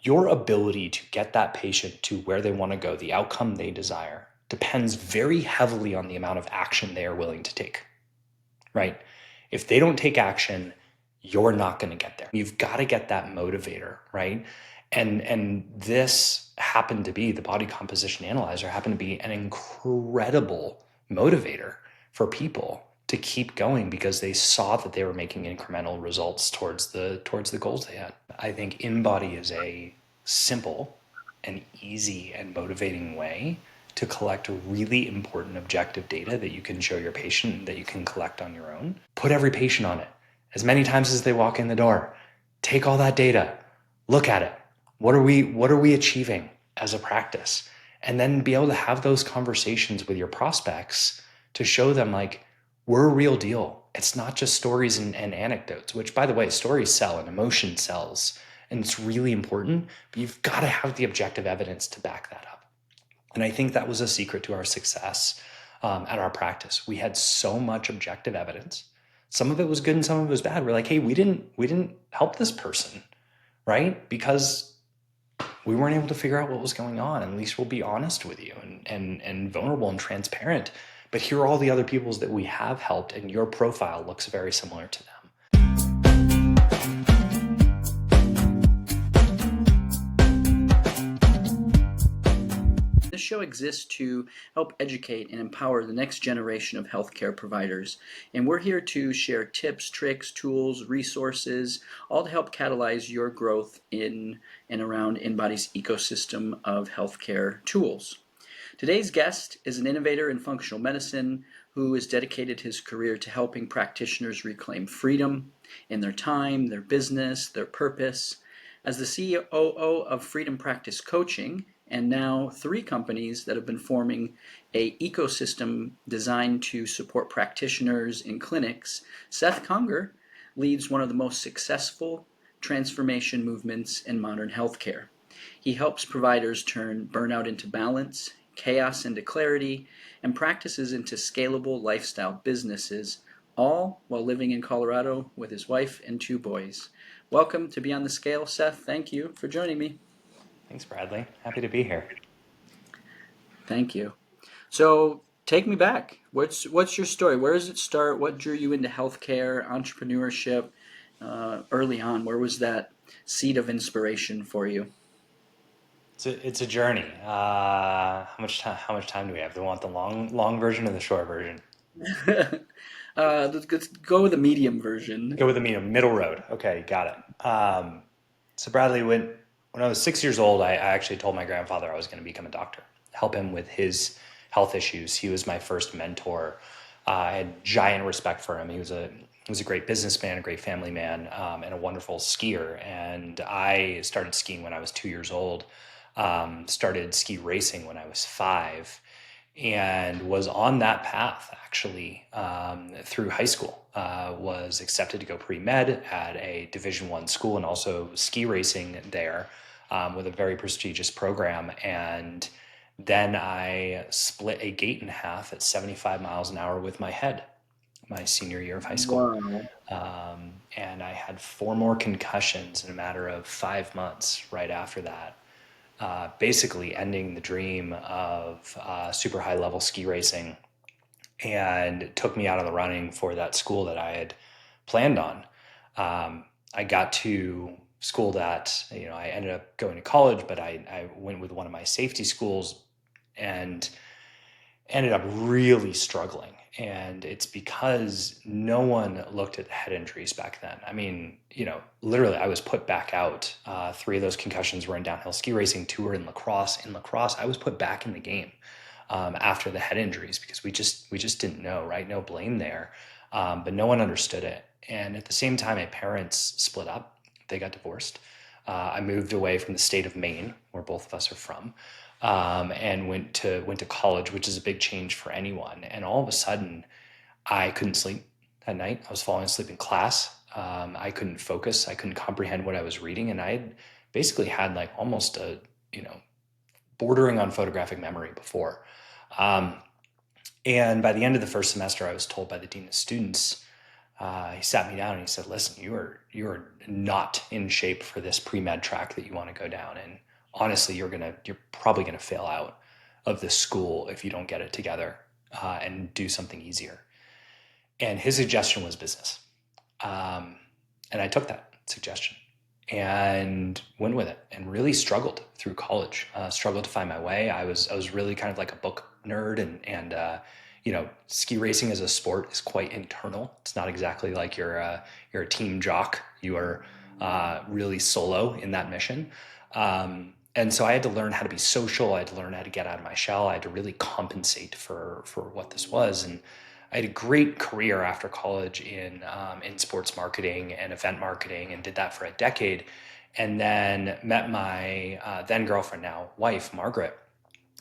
your ability to get that patient to where they want to go, the outcome they desire, depends very heavily on the amount of action they are willing to take, right? If they don't take action, you're not going to get there. You've got to get that motivator, right? And this happened to be, the body composition analyzer happened to be an incredible motivator for people to keep going because they saw that they were making incremental results towards the goals they had. I think InBody is a simple and easy and motivating way to collect really important objective data that you can show your patient and that you can collect on your own. Put every patient on it as many times as they walk in the door. Take all that data, look at it. What are we achieving as a practice? And then be able to have those conversations with your prospects to show them like, we're a real deal. It's not just stories and anecdotes, which, by the way, stories sell and emotion sells. And it's really important, but you've got to have the objective evidence to back that up. And I think that was a secret to our success at our practice. We had so much objective evidence. Some of it was good and some of it was bad. We're like, hey, we didn't help this person, right? Because we weren't able to figure out what was going on. At least we'll be honest with you and vulnerable and transparent. But here are all the other peoples that we have helped, and your profile looks very similar to them. This show exists to help educate and empower the next generation of healthcare providers. And we're here to share tips, tricks, tools, resources, all to help catalyze your growth in and around InBody's ecosystem of healthcare tools. Today's guest is an innovator in functional medicine who has dedicated his career to helping practitioners reclaim freedom in their time, their business, their purpose. As the COO of Freedom Practice Coaching, and now 3 companies that have been forming an ecosystem designed to support practitioners in clinics, Seth Conger leads one of the most successful transformation movements in modern healthcare. He helps providers turn burnout into balance, chaos into clarity, and practices into scalable lifestyle businesses, all while living in Colorado with his wife and 2 boys. Welcome to Beyond the Scale, Seth. Thank you for joining me. Thanks, Bradley. Happy to be here. Thank you. So take me back. What's your story? Where does it start? What drew you into healthcare, entrepreneurship early on? Where was that seed of inspiration for you? It's a journey. How much time do we have? Do we want the long version or the short version? Let's go with the medium version. Go with the middle road. Okay, got it. So Bradley, when I was 6 years old, I actually told my grandfather I was going to become a doctor, help him with his health issues. He was my first mentor. I had giant respect for him. He was a great businessman, a great family man, and a wonderful skier. And I started skiing when I was 2 years old. Started ski racing when I was 5, and was on that path actually through high school. Was accepted to go pre-med at a Division I school and also ski racing there with a very prestigious program. And then I split a gate in half at 75 miles an hour with my head my senior year of high school. Wow. And I had 4 more concussions in a matter of 5 months right after that. Basically ending the dream of super high level ski racing, and it took me out of the running for that school that I had planned on. I got to school that, I ended up going to college, but I went with one of my safety schools and ended up really struggling. And it's because no one looked at head injuries back then. I mean, literally I was put back out. 3 of those concussions were in downhill ski racing, 2 were in lacrosse. In lacrosse, I was put back in the game after the head injuries because we just didn't know, right? No blame there. But no one understood it. And at the same time, my parents split up. They got divorced. I moved away from the state of Maine, where both of us are from. And went to college, which is a big change for anyone. And all of a sudden, I couldn't sleep at night. I was falling asleep in class. I couldn't focus. I couldn't comprehend what I was reading. And I basically had like almost a, bordering on photographic memory before. And by the end of the first semester, I was told by the dean of students, he sat me down and he said, listen, you are not in shape for this pre-med track that you want to go down. And honestly, you're probably going to fail out of this school if you don't get it together and do something easier. And his suggestion was business. And I took that suggestion and went with it and really struggled through college, struggled to find my way. I was really kind of like a book nerd and ski racing as a sport is quite internal. It's not exactly like you're a team jock. You are really solo in that mission. And so I had to learn how to be social. I had to learn how to get out of my shell. I had to really compensate for what this was. And I had a great career after college in sports marketing and event marketing, and did that for a decade. And then met my then girlfriend, now wife, Margaret,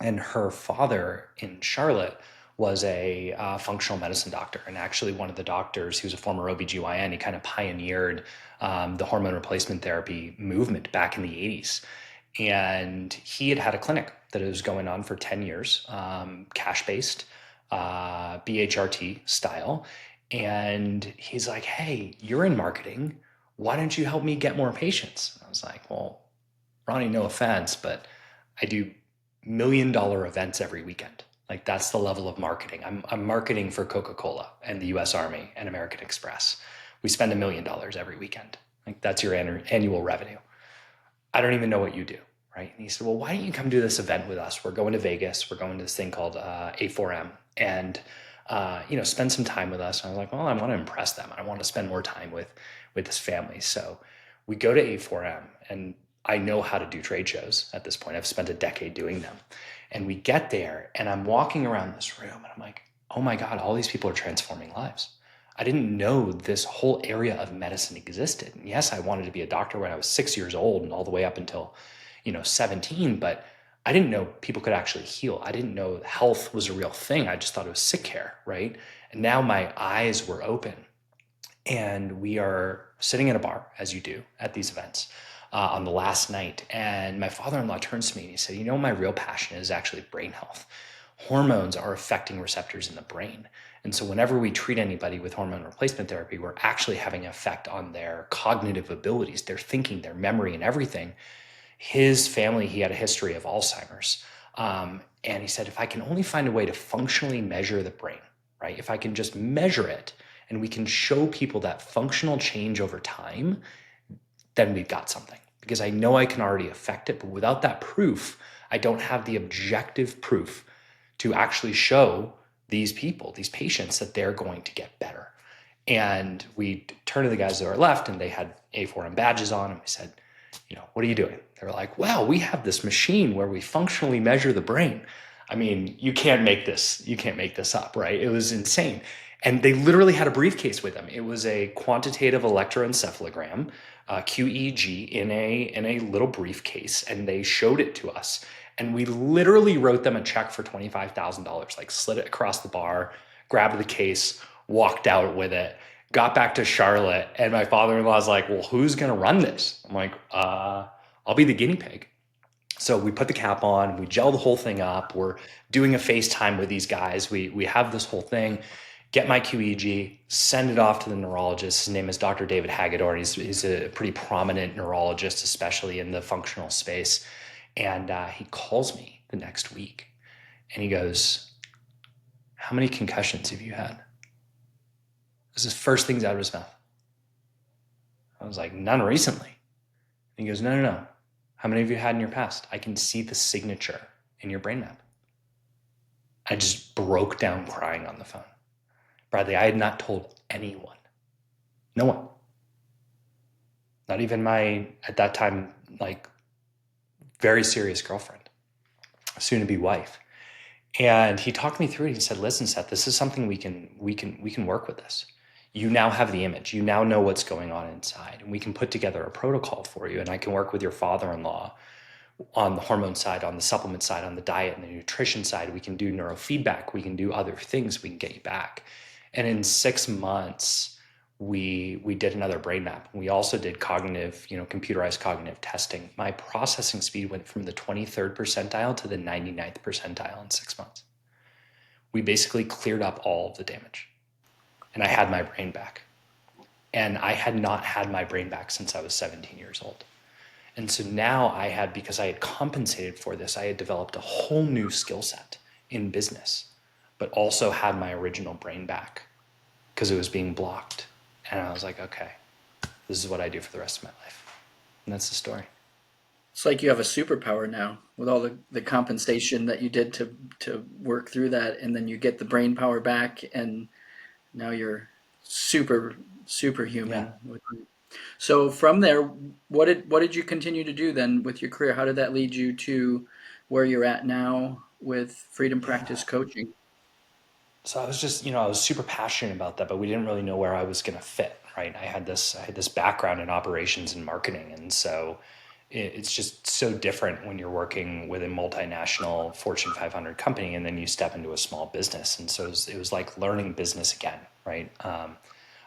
and her father in Charlotte was a functional medicine doctor, and actually one of the doctors, he was a former OBGYN. He kind of pioneered the hormone replacement therapy movement back in the 80s. And he had a clinic that was going on for 10 years, cash-based, BHRT style. And he's like, hey, you're in marketing. Why don't you help me get more patients? I was like, well, Ronnie, no offense, but I do $1 million events every weekend. Like, that's the level of marketing. I'm marketing for Coca-Cola and the US Army and American Express. We spend $1 million every weekend. Like, that's your annual revenue. I don't even know what you do, right? And he said, well, why don't you come do this event with us? We're going to Vegas. We're going to this thing called A4M, and spend some time with us. And I was like, well, I want to impress them. I want to spend more time with this family. So we go to A4M, and I know how to do trade shows at this point. I've spent a decade doing them. And we get there, and I'm walking around this room, and I'm like, oh my God, all these people are transforming lives. I didn't know this whole area of medicine existed. And yes, I wanted to be a doctor when I was 6 years old and all the way up until, 17, but I didn't know people could actually heal. I didn't know health was a real thing. I just thought it was sick care, right? And now my eyes were open, and we are sitting in a bar, as you do at these events, on the last night. And my father-in-law turns to me and he said, my real passion is actually brain health. Hormones are affecting receptors in the brain. And so whenever we treat anybody with hormone replacement therapy, we're actually having an effect on their cognitive abilities, their thinking, their memory, and everything. His family, he had a history of Alzheimer's. And he said, if I can only find a way to functionally measure the brain, right? If I can just measure it and we can show people that functional change over time, then we've got something. Because I know I can already affect it, but without that proof, I don't have the objective proof to actually show these people, these patients, that they're going to get better. And we turned to the guys that were left, and they had A4M badges on, and we said, what are you doing? They were like, wow, we have this machine where we functionally measure the brain. I mean, you can't make this up, right? It was insane. And they literally had a briefcase with them. It was a quantitative electroencephalogram, QEG, in a little briefcase, and they showed it to us. And we literally wrote them a check for $25,000, like slid it across the bar, grabbed the case, walked out with it, got back to Charlotte. And my father-in-law's like, well, who's going to run this? I'm like, I'll be the guinea pig. So we put the cap on, we gel the whole thing up. We're doing a FaceTime with these guys. We have this whole thing, get my QEG, send it off to the neurologist. His name is Dr. David Hagedorn. He's a pretty prominent neurologist, especially in the functional space. And he calls me the next week and he goes, how many concussions have you had? This is the first things out of his mouth. I was like, none recently. And he goes, no. How many have you had in your past? I can see the signature in your brain map. I just broke down crying on the phone. Bradley, I had not told anyone. No one. Not even my, at that time, like, very serious girlfriend, soon to be wife. And he talked me through it. He said, listen, Seth, this is something we can work with this. You now have the image. You now know what's going on inside, and we can put together a protocol for you. And I can work with your father-in-law on the hormone side, on the supplement side, on the diet and the nutrition side. We can do neurofeedback. We can do other things. We can get you back. And in 6 months, we did another brain map. We also did cognitive, computerized cognitive testing. My processing speed went from the 23rd percentile to the 99th percentile in 6 months. We basically cleared up all of the damage, and I had my brain back. And I had not had my brain back since I was 17 years old. And so now because I had compensated for this, I had developed a whole new skill set in business, but also had my original brain back because it was being blocked. And I was like, okay, this is what I do for the rest of my life. And that's the story. It's like you have a superpower now with all the compensation that you did to work through that, and then you get the brain power back, and now you're Yeah. superhuman. So from there, what did you continue to do then with your career? How did that lead you to where you're at now with Freedom Practice Yeah. Coaching? So I was just, I was super passionate about that, but we didn't really know where I was going to fit, right? I had this background in operations and marketing. And so it's just so different when you're working with a multinational Fortune 500 company and then you step into a small business. And so it was like learning business again, right?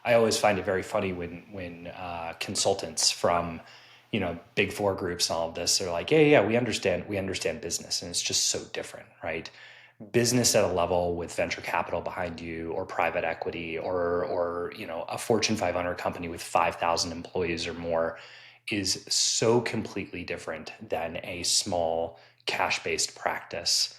I always find it very funny when consultants from big four groups and all of this are like, yeah, we understand business, and it's just so different, right? Business at a level with venture capital behind you or private equity or a Fortune 500 company with 5,000 employees or more is so completely different than a small cash-based practice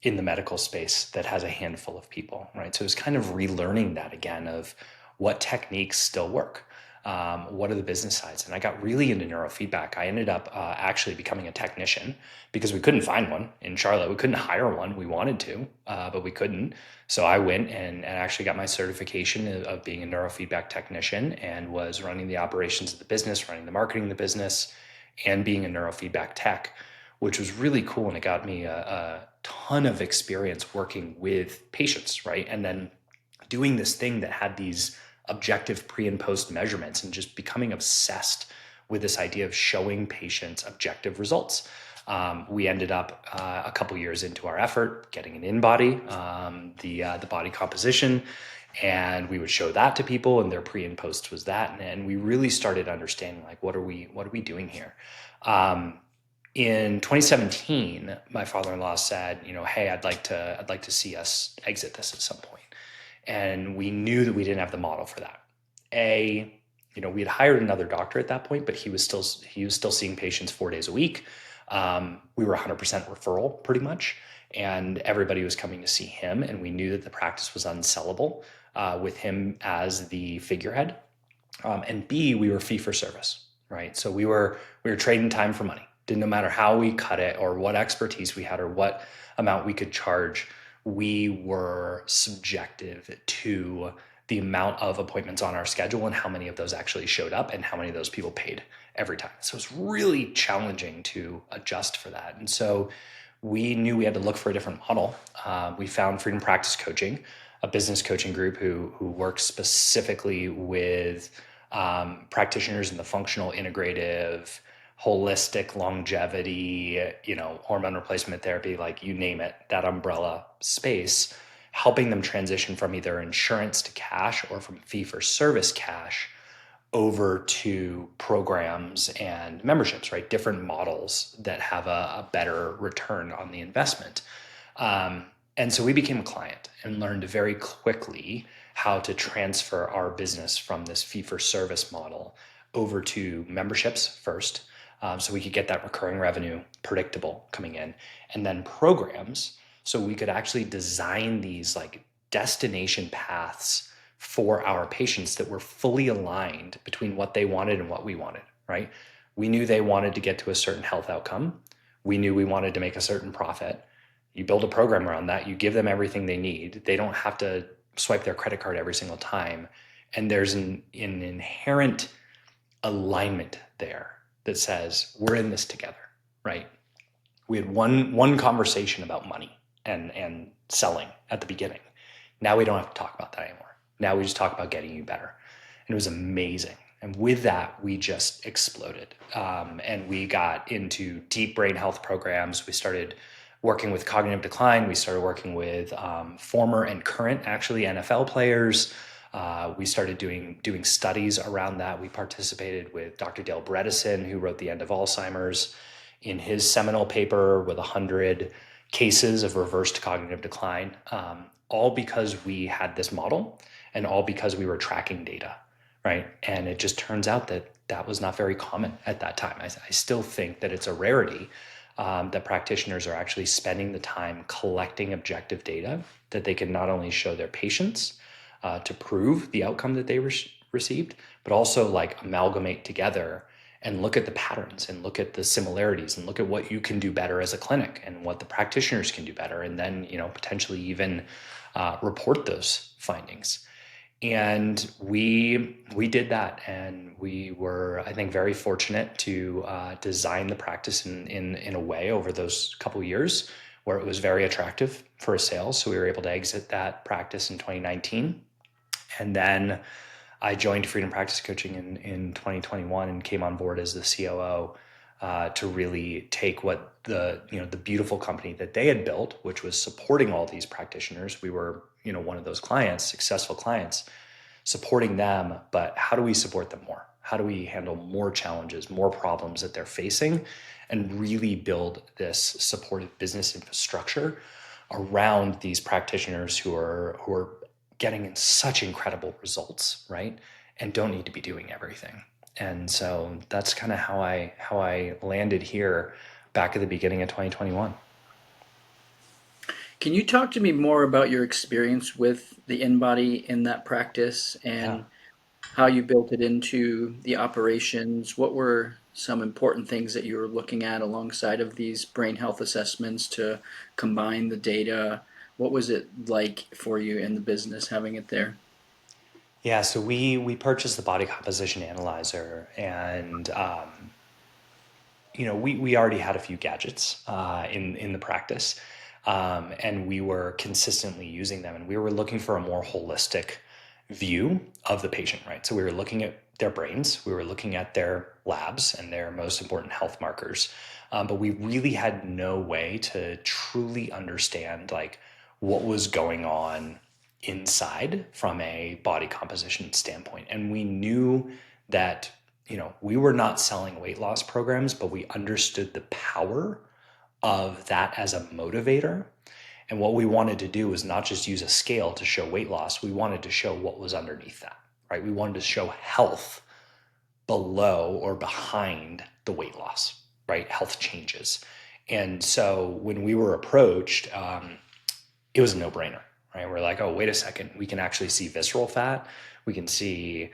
in the medical space that has a handful of people, right? So it's kind of relearning that again of what techniques still work. What are the business sides? And I got really into neurofeedback. I ended up actually becoming a technician because we couldn't find one in Charlotte. We couldn't hire one. We wanted to, but we couldn't. So I went and actually got my certification of being a neurofeedback technician and was running the operations of the business, running the marketing of the business, and being a neurofeedback tech, which was really cool. And it got me a ton of experience working with patients, right? And then doing this thing that had these objective pre and post measurements and just becoming obsessed with this idea of showing patients objective results. We ended up a couple years into our effort getting an InBody, the body composition, and we would show that to people, and their pre and post was that, and we really started understanding like what are we doing here. In 2017, my father-in-law said, hey, I'd like to see us exit this at some point. And we knew that we didn't have the model for that. We had hired another doctor at that point, but he was still seeing patients 4 days a week. We were 100% referral pretty much, and everybody was coming to see him. And we knew that the practice was unsellable with him as the figurehead. And B, we were fee for service, right? So we were trading time for money. Didn't no matter how we cut it or what expertise we had or what amount we could charge, we were subjective to the amount of appointments on our schedule and how many of those actually showed up and how many of those people paid every time. So it's really challenging to adjust for that. And so we knew we had to look for a different model. We found Freedom Practice Coaching, a business coaching group who works specifically with practitioners in the functional, integrative, holistic, longevity, hormone replacement therapy, like you name it, that umbrella space, helping them transition from either insurance to cash or from fee for service cash over to programs and memberships, right? Different models that have a better return on the investment. And so we became a client and learned very quickly how to transfer our business from this fee-for-service model over to memberships first, so we could get that recurring revenue predictable coming in, and then programs, so we could actually design these like destination paths for our patients that were fully aligned between what they wanted and what we wanted, right? We knew they wanted to get to a certain health outcome. We knew we wanted to make a certain profit. You build a program around that, you give them everything they need. They don't have to swipe their credit card every single time. And there's an inherent alignment there that says we're in this together, right? We had one conversation about money and selling at the beginning. Now we don't have to talk about that anymore. Now we just talk about getting you better. And it was amazing. And with that, we just exploded. And we got into deep brain health programs. We started working with cognitive decline. We started working with former and current, actually, NFL players. We started doing studies around that. We participated with Dr. Dale Bredesen, who wrote The End of Alzheimer's, in his seminal paper with 100 cases of reversed cognitive decline, all because we had this model and all because we were tracking data, right? And it just turns out that that was not very common at that time. I still think that it's a rarity that practitioners are actually spending the time collecting objective data that they can not only show their patients to prove the outcome that they received, but also like amalgamate together and look at the patterns and look at the similarities and look at what you can do better as a clinic and what the practitioners can do better, and then potentially even report those findings. And we did that, and we were, I think, very fortunate to design the practice in a way over those couple of years where it was very attractive for a sale. So we were able to exit that practice in 2019, and then I joined Freedom Practice Coaching in 2021 and came on board as the COO to really take what the beautiful company that they had built, which was supporting all these practitioners. We were one of those clients, successful clients, supporting them. But how do we support them more? How do we handle more challenges, more problems that they're facing, and really build this supportive business infrastructure around these practitioners who are getting such incredible results, right? And don't need to be doing everything. And so that's kind of how I landed here back at the beginning of 2021. Can you talk to me more about your experience with the InBody in that practice Yeah. and how you built it into the operations? What were some important things that you were looking at alongside of these brain health assessments to combine the data? What was it like for you in the business having it there? Yeah, so we purchased the body composition analyzer, and we already had a few gadgets in the practice, and we were consistently using them, and we were looking for a more holistic view of the patient, right? So we were looking at their brains, we were looking at their labs and their most important health markers, but we really had no way to truly understand like what was going on inside from a body composition standpoint. And we knew that we were not selling weight loss programs, but we understood the power of that as a motivator. And what we wanted to do was not just use a scale to show weight loss, we wanted to show what was underneath that, right? We wanted to show health below or behind the weight loss, right? Health changes. And so when we were approached, it was a no brainer, right? We're like, oh, wait a second. We can actually see visceral fat. We can see,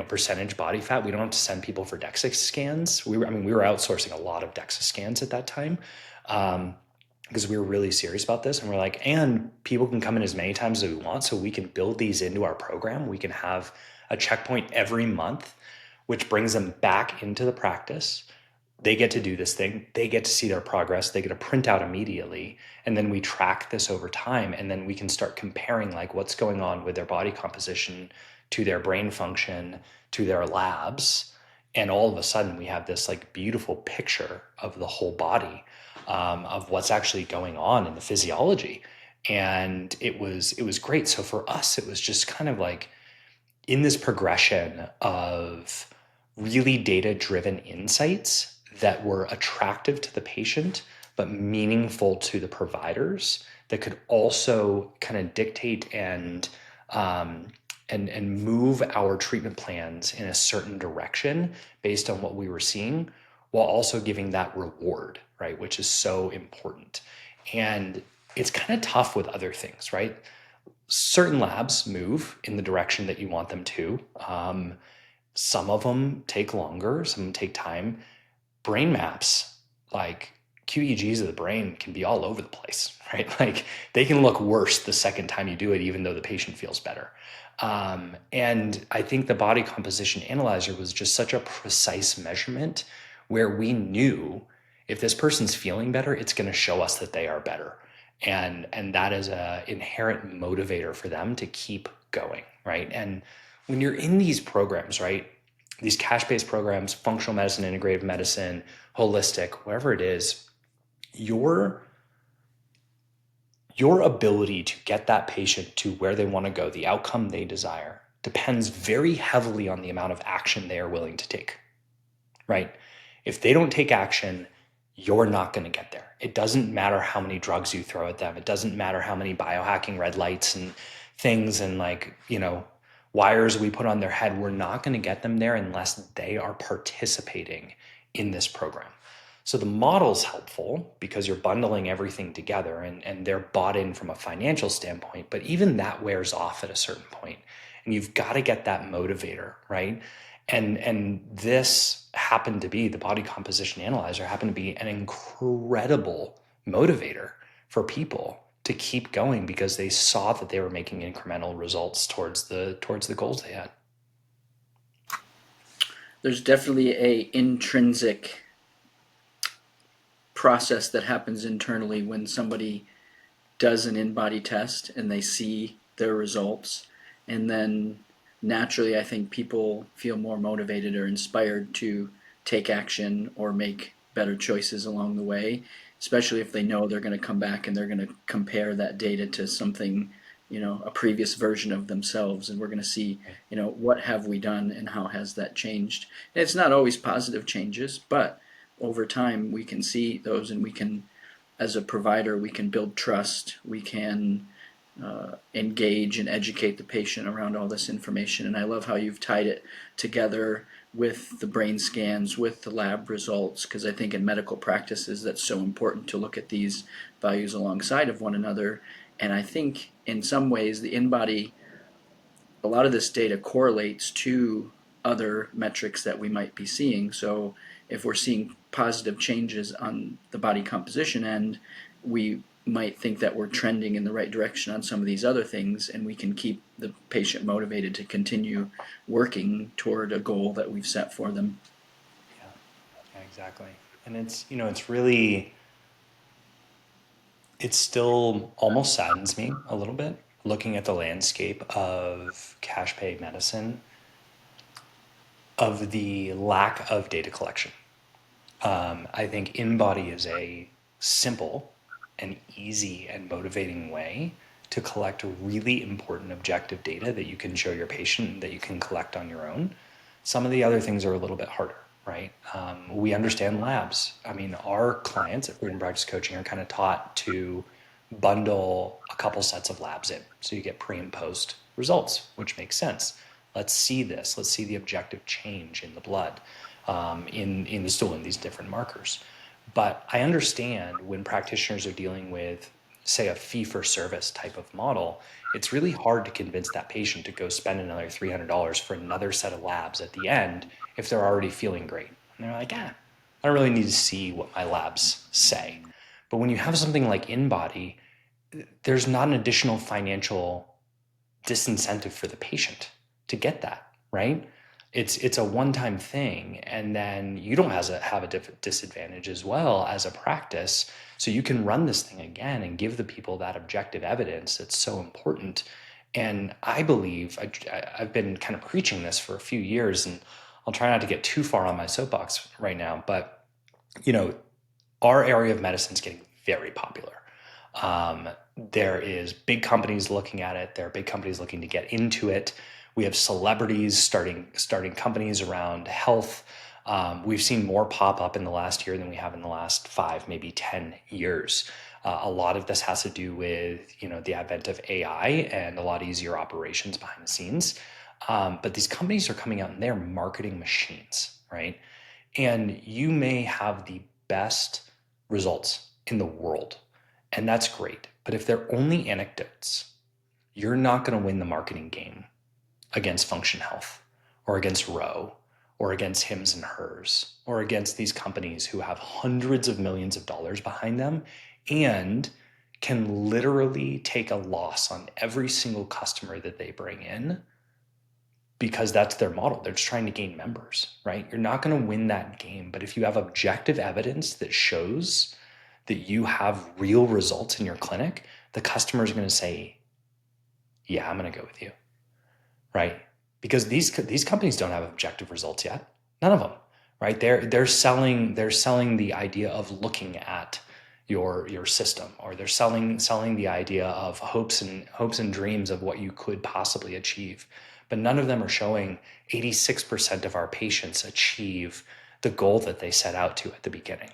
percentage body fat. We don't have to send people for DEXA scans. We were outsourcing a lot of DEXA scans at that time. Because we were really serious about this, and we're like, and people can come in as many times as we want, so we can build these into our program. We can have a checkpoint every month, which brings them back into the practice. They get to do this thing, they get to see their progress, they get a printout immediately, and then we track this over time, and then we can start comparing like what's going on with their body composition to their brain function to their labs, and all of a sudden we have this like beautiful picture of the whole body, of what's actually going on in the physiology. And it was great. So for us it was just kind of like in this progression of really data driven insights that were attractive to the patient but meaningful to the providers, that could also kind of dictate and move our treatment plans in a certain direction based on what we were seeing, while also giving that reward, right, which is so important. And it's kind of tough with other things, right? Certain labs move in the direction that you want them to. Some of them take longer, some of them take time. Brain maps, like QEEGs of the brain, can be all over the place, right? Like they can look worse the second time you do it, even though the patient feels better. And I think the body composition analyzer was just such a precise measurement where we knew if this person's feeling better, it's going to show us that they are better. And that is a inherent motivator for them to keep going, right? And when you're in these programs, right, these cash-based programs, functional medicine, integrative medicine, holistic, whatever it is, your ability to get that patient to where they want to go, the outcome they desire, depends very heavily on the amount of action they are willing to take, right? If they don't take action, you're not going to get there. It doesn't matter how many drugs you throw at them. It doesn't matter how many biohacking red lights and things and like, wires we put on their head, we're not going to get them there unless they are participating in this program. So the model's helpful because you're bundling everything together and they're bought in from a financial standpoint, but even that wears off at a certain point. And you've got to get that motivator, right? And this happened to be, the body composition analyzer happened to be an incredible motivator for people to keep going because they saw that they were making incremental results towards the goals they had. There's definitely a intrinsic process that happens internally when somebody does an InBody test and they see their results, and then naturally I think people feel more motivated or inspired to take action or make better choices along the way, especially if they know they're going to come back and they're going to compare that data to something, a previous version of themselves, and we're going to see, what have we done and how has that changed. And it's not always positive changes, but over time we can see those, and we can, as a provider, we can build trust, we can engage and educate the patient around all this information. And I love how you've tied it together with the brain scans, with the lab results, because I think in medical practices that's so important to look at these values alongside of one another. And I think in some ways the InBody, a lot of this data correlates to other metrics that we might be seeing. So if we're seeing positive changes on the body composition end, we might think that we're trending in the right direction on some of these other things, and we can keep the patient motivated to continue working toward a goal that we've set for them. Yeah, exactly. And it's really, it still almost saddens me a little bit looking at the landscape of cash pay medicine, of the lack of data collection. I think InBody is a simple and easy and motivating way to collect really important objective data that you can show your patient, that you can collect on your own. Some of the other things are a little bit harder, right? We understand labs. I mean, our clients at Freedom Practice Coaching are kind of taught to bundle a couple sets of labs in. So you get pre and post results, which makes sense. Let's see this. Let's see the objective change in the blood, in the stool, in these different markers. But I understand when practitioners are dealing with, say, a fee-for-service type of model, it's really hard to convince that patient to go spend another $300 for another set of labs at the end if they're already feeling great. And they're like, I don't really need to see what my labs say. But when you have something like InBody, there's not an additional financial disincentive for the patient to get that, right? It's a one-time thing, and then you don't have a disadvantage as well as a practice. So you can run this thing again and give the people that objective evidence that's so important. And I believe I've been kind of preaching this for a few years, and I'll try not to get too far on my soapbox right now, but our area of medicine is getting very popular. There is big companies looking at it. There are big companies looking to get into it. We have celebrities starting companies around health. We've seen more pop up in the last year than we have in the last 5, maybe 10 years. A lot of this has to do with the advent of AI and a lot easier operations behind the scenes. But these companies are coming out and they're marketing machines, right? And you may have the best results in the world, and that's great. But if they're only anecdotes, you're not going to win the marketing game against Function Health or against Roe or against Hims and Hers or against these companies who have hundreds of millions of dollars behind them and can literally take a loss on every single customer that they bring in because that's their model. They're just trying to gain members, right? You're not going to win that game. But if you have objective evidence that shows that you have real results in your clinic, the customer is going to say, yeah, I'm going to go with you, right? Because these companies don't have objective results yet. None of them, right? They're selling the idea of looking at your system, or they're selling the idea of hopes and dreams of what you could possibly achieve. But none of them are showing 86% of our patients achieve the goal that they set out to at the beginning,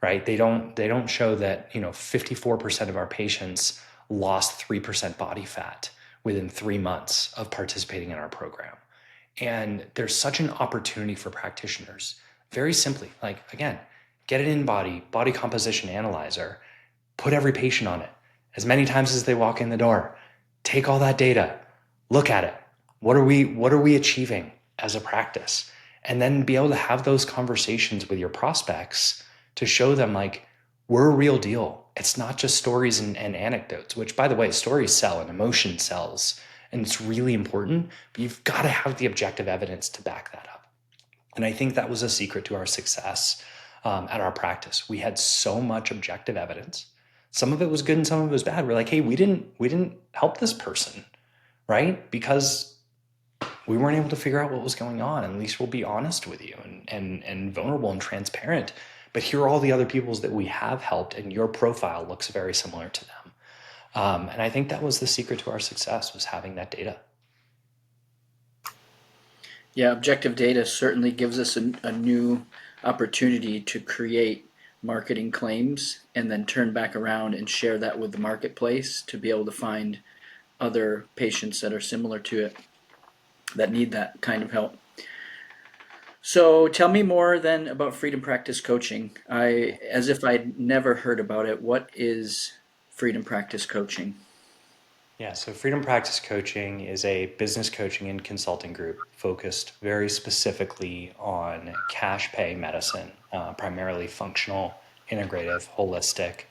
right? They don't show that 54% of our patients lost 3% body fat, within 3 months of participating in our program. And there's such an opportunity for practitioners. Very simply, like, again, get an InBody body composition analyzer, put every patient on it as many times as they walk in the door. Take all that data, look at it. What are we achieving as a practice? And then be able to have those conversations with your prospects to show them, like, we're a real deal. It's not just stories and anecdotes, which, by the way, stories sell and emotion sells. And it's really important, but you've got to have the objective evidence to back that up. And I think that was a secret to our success at our practice. We had so much objective evidence. Some of it was good and some of it was bad. We're like, hey, we didn't help this person, right? Because we weren't able to figure out what was going on. At least we'll be honest with you and vulnerable and transparent. But here are all the other peoples that we have helped, and your profile looks very similar to them. And I think that was the secret to our success, was having that data. Yeah, objective data certainly gives us a new opportunity to create marketing claims and then turn back around and share that with the marketplace to be able to find other patients that are similar to it that need that kind of help. So tell me more then about Freedom Practice Coaching. As if I'd never heard about it, what is Freedom Practice Coaching? Yeah, so Freedom Practice Coaching is a business coaching and consulting group focused very specifically on cash pay medicine, primarily functional, integrative, holistic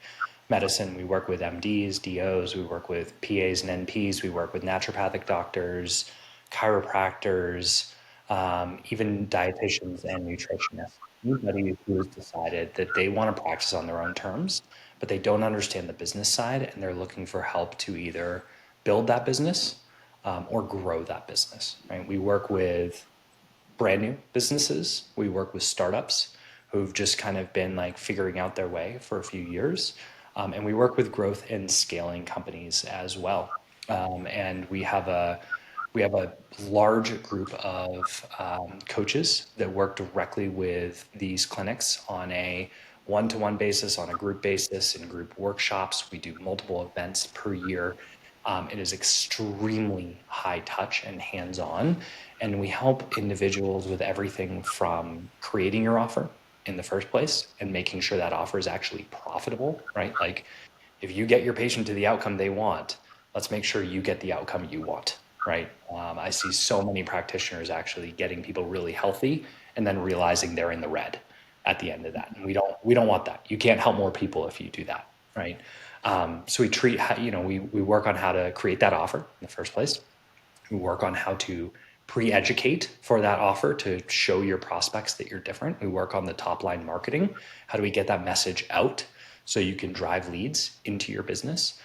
medicine. We work with MDs, DOs, we work with PAs and NPs, we work with naturopathic doctors, chiropractors, even dietitians and nutritionists. Anybody who has decided that they want to practice on their own terms, but they don't understand the business side and they're looking for help to either build that business or grow that business, right? We work with brand new businesses. We work with startups who've just kind of been like figuring out their way for a few years. And we work with growth and scaling companies as well. And we have a large group of coaches that work directly with these clinics on a one-to-one basis, on a group basis, in group workshops. We do multiple events per year. It is extremely high touch and hands-on, and we help individuals with everything from creating your offer in the first place and making sure that offer is actually profitable, right? Like, if you get your patient to the outcome they want, let's make sure you get the outcome you want, right? I see so many practitioners actually getting people really healthy and then realizing they're in the red at the end of that. And we don't want that. You can't help more people if you do that, right? So we work on how to create that offer in the first place. We work on how to pre-educate for that offer to show your prospects that you're different. We work on the top line marketing. How do we get that message out so you can drive leads into your business?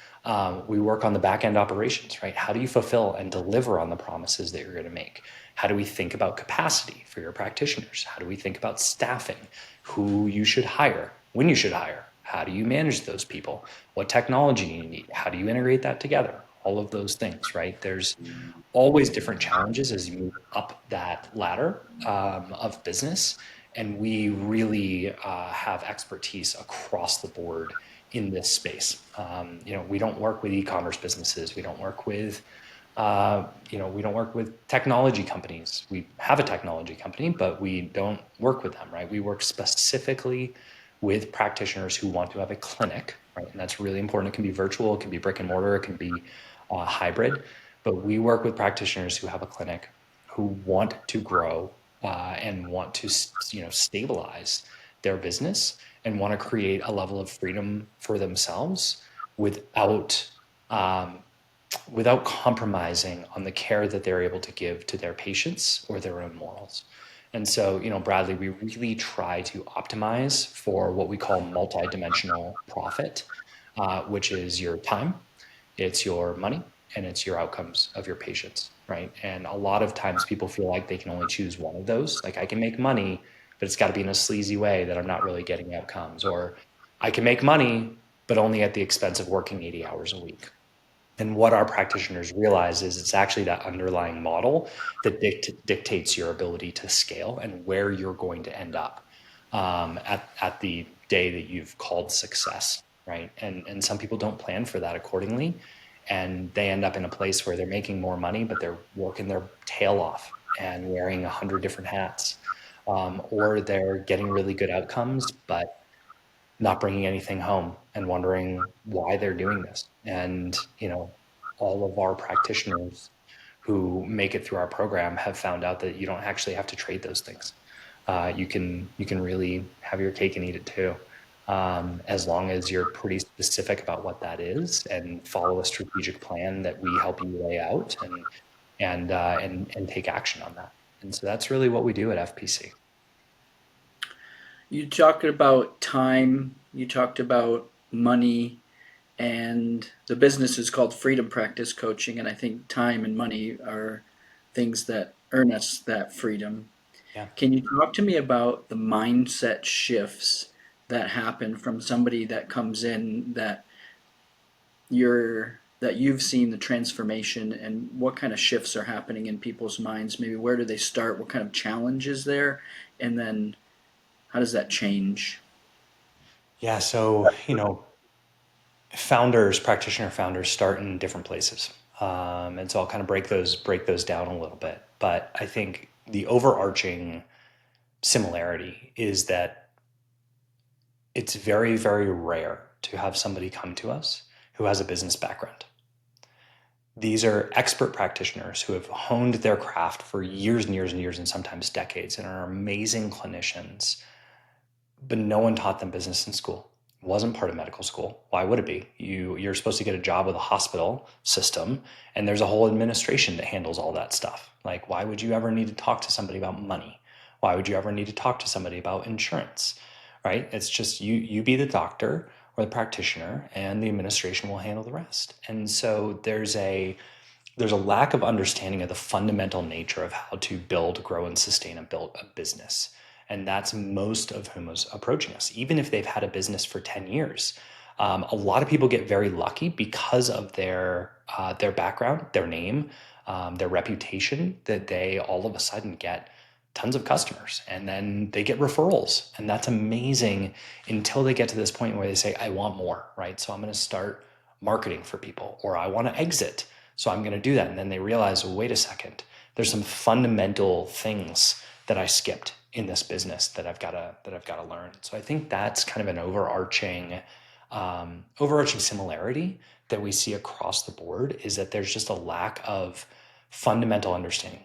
We work on the back end operations, right? How do you fulfill and deliver on the promises that you're going to make? How do we think about capacity for your practitioners? How do we think about staffing? Who you should hire? When you should hire? How do you manage those people? What technology do you need? How do you integrate that together? All of those things, right? There's always different challenges as you move up that ladder of business. And we really have expertise across the board in this space. We don't work with e-commerce businesses. We don't work with we don't work with technology companies. We have a technology company, but we don't work with them, right? We work specifically with practitioners who want to have a clinic, right? And that's really important. It can be virtual, it can be brick and mortar, it can be hybrid, but we work with practitioners who have a clinic, who want to grow and want to, stabilize their business and want to create a level of freedom for themselves without without compromising on the care that they're able to give to their patients or their own morals. And so, Bradley, we really try to optimize for what we call multidimensional profit, which is your time, it's your money, and it's your outcomes of your patients, right? And a lot of times people feel like they can only choose one of those. Like, I can make money, but it's got to be in a sleazy way that I'm not really getting outcomes. Or I can make money, but only at the expense of working 80 hours a week. And what our practitioners realize is it's actually that underlying model that dictates your ability to scale and where you're going to end up at the day that you've called success, right? And some people don't plan for that accordingly. and they end up in a place where they're making more money, but they're working their tail off and wearing 100 different hats. Or they're getting really good outcomes, but not bringing anything home and wondering why they're doing this. And, all of our practitioners who make it through our program have found out that you don't actually have to trade those things. You can really have your cake and eat it too, as long as you're pretty specific about what that is and follow a strategic plan that we help you lay out and take action on that. And so that's really what we do at FPC. You talked about time, you talked about money, and the business is called Freedom Practice Coaching. And I think time and money are things that earn us that freedom. Yeah. Can you talk to me about the mindset shifts that happen from somebody that comes in that you've seen the transformation, and what kind of shifts are happening in people's minds? Maybe where do they start? What kind of challenge is there? And then how does that change? Yeah. So, practitioner founders start in different places. And so I'll kind of break those down a little bit. But I think the overarching similarity is that it's very, very rare to have somebody come to us who has a business background. These are expert practitioners who have honed their craft for years and years and years, and sometimes decades, and are amazing clinicians, but no one taught them business in school. It wasn't part of medical school. Why would it be? You're supposed to get a job with a hospital system, and there's a whole administration that handles all that stuff. Like, why would you ever need to talk to somebody about money? Why would you ever need to talk to somebody about insurance? Right? It's just you be the doctor or the practitioner, and the administration will handle the rest. And so there's a lack of understanding of the fundamental nature of how to build, grow, and sustain and build a business. And that's most of whom is approaching us, even if they've had a business for 10 years. A lot of people get very lucky because of their background, their name, their reputation, that they all of a sudden get tons of customers, and then they get referrals. And that's amazing until they get to this point where they say, I want more, right? So I'm going to start marketing for people, or I want to exit. So I'm going to do that. And then they realize, well, wait a second, there's some fundamental things that I skipped in this business that I've got to learn. So I think that's kind of an overarching similarity that we see across the board, is that there's just a lack of fundamental understanding.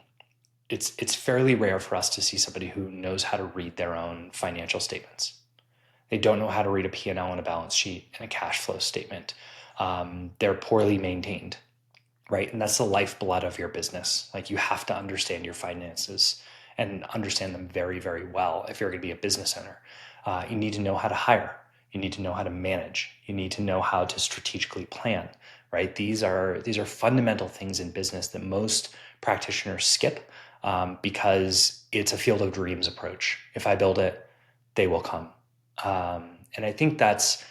It's fairly rare for us to see somebody who knows how to read their own financial statements. They don't know how to read a P&L and a balance sheet and a cash flow statement. They're poorly maintained, right? And that's the lifeblood of your business. Like, you have to understand your finances and understand them very, very well if you're going to be a business owner. You need to know how to hire. You need to know how to manage. You need to know how to strategically plan, right? These are fundamental things in business that most practitioners skip, because it's a field of dreams approach. If I build it, they will come. And I think that's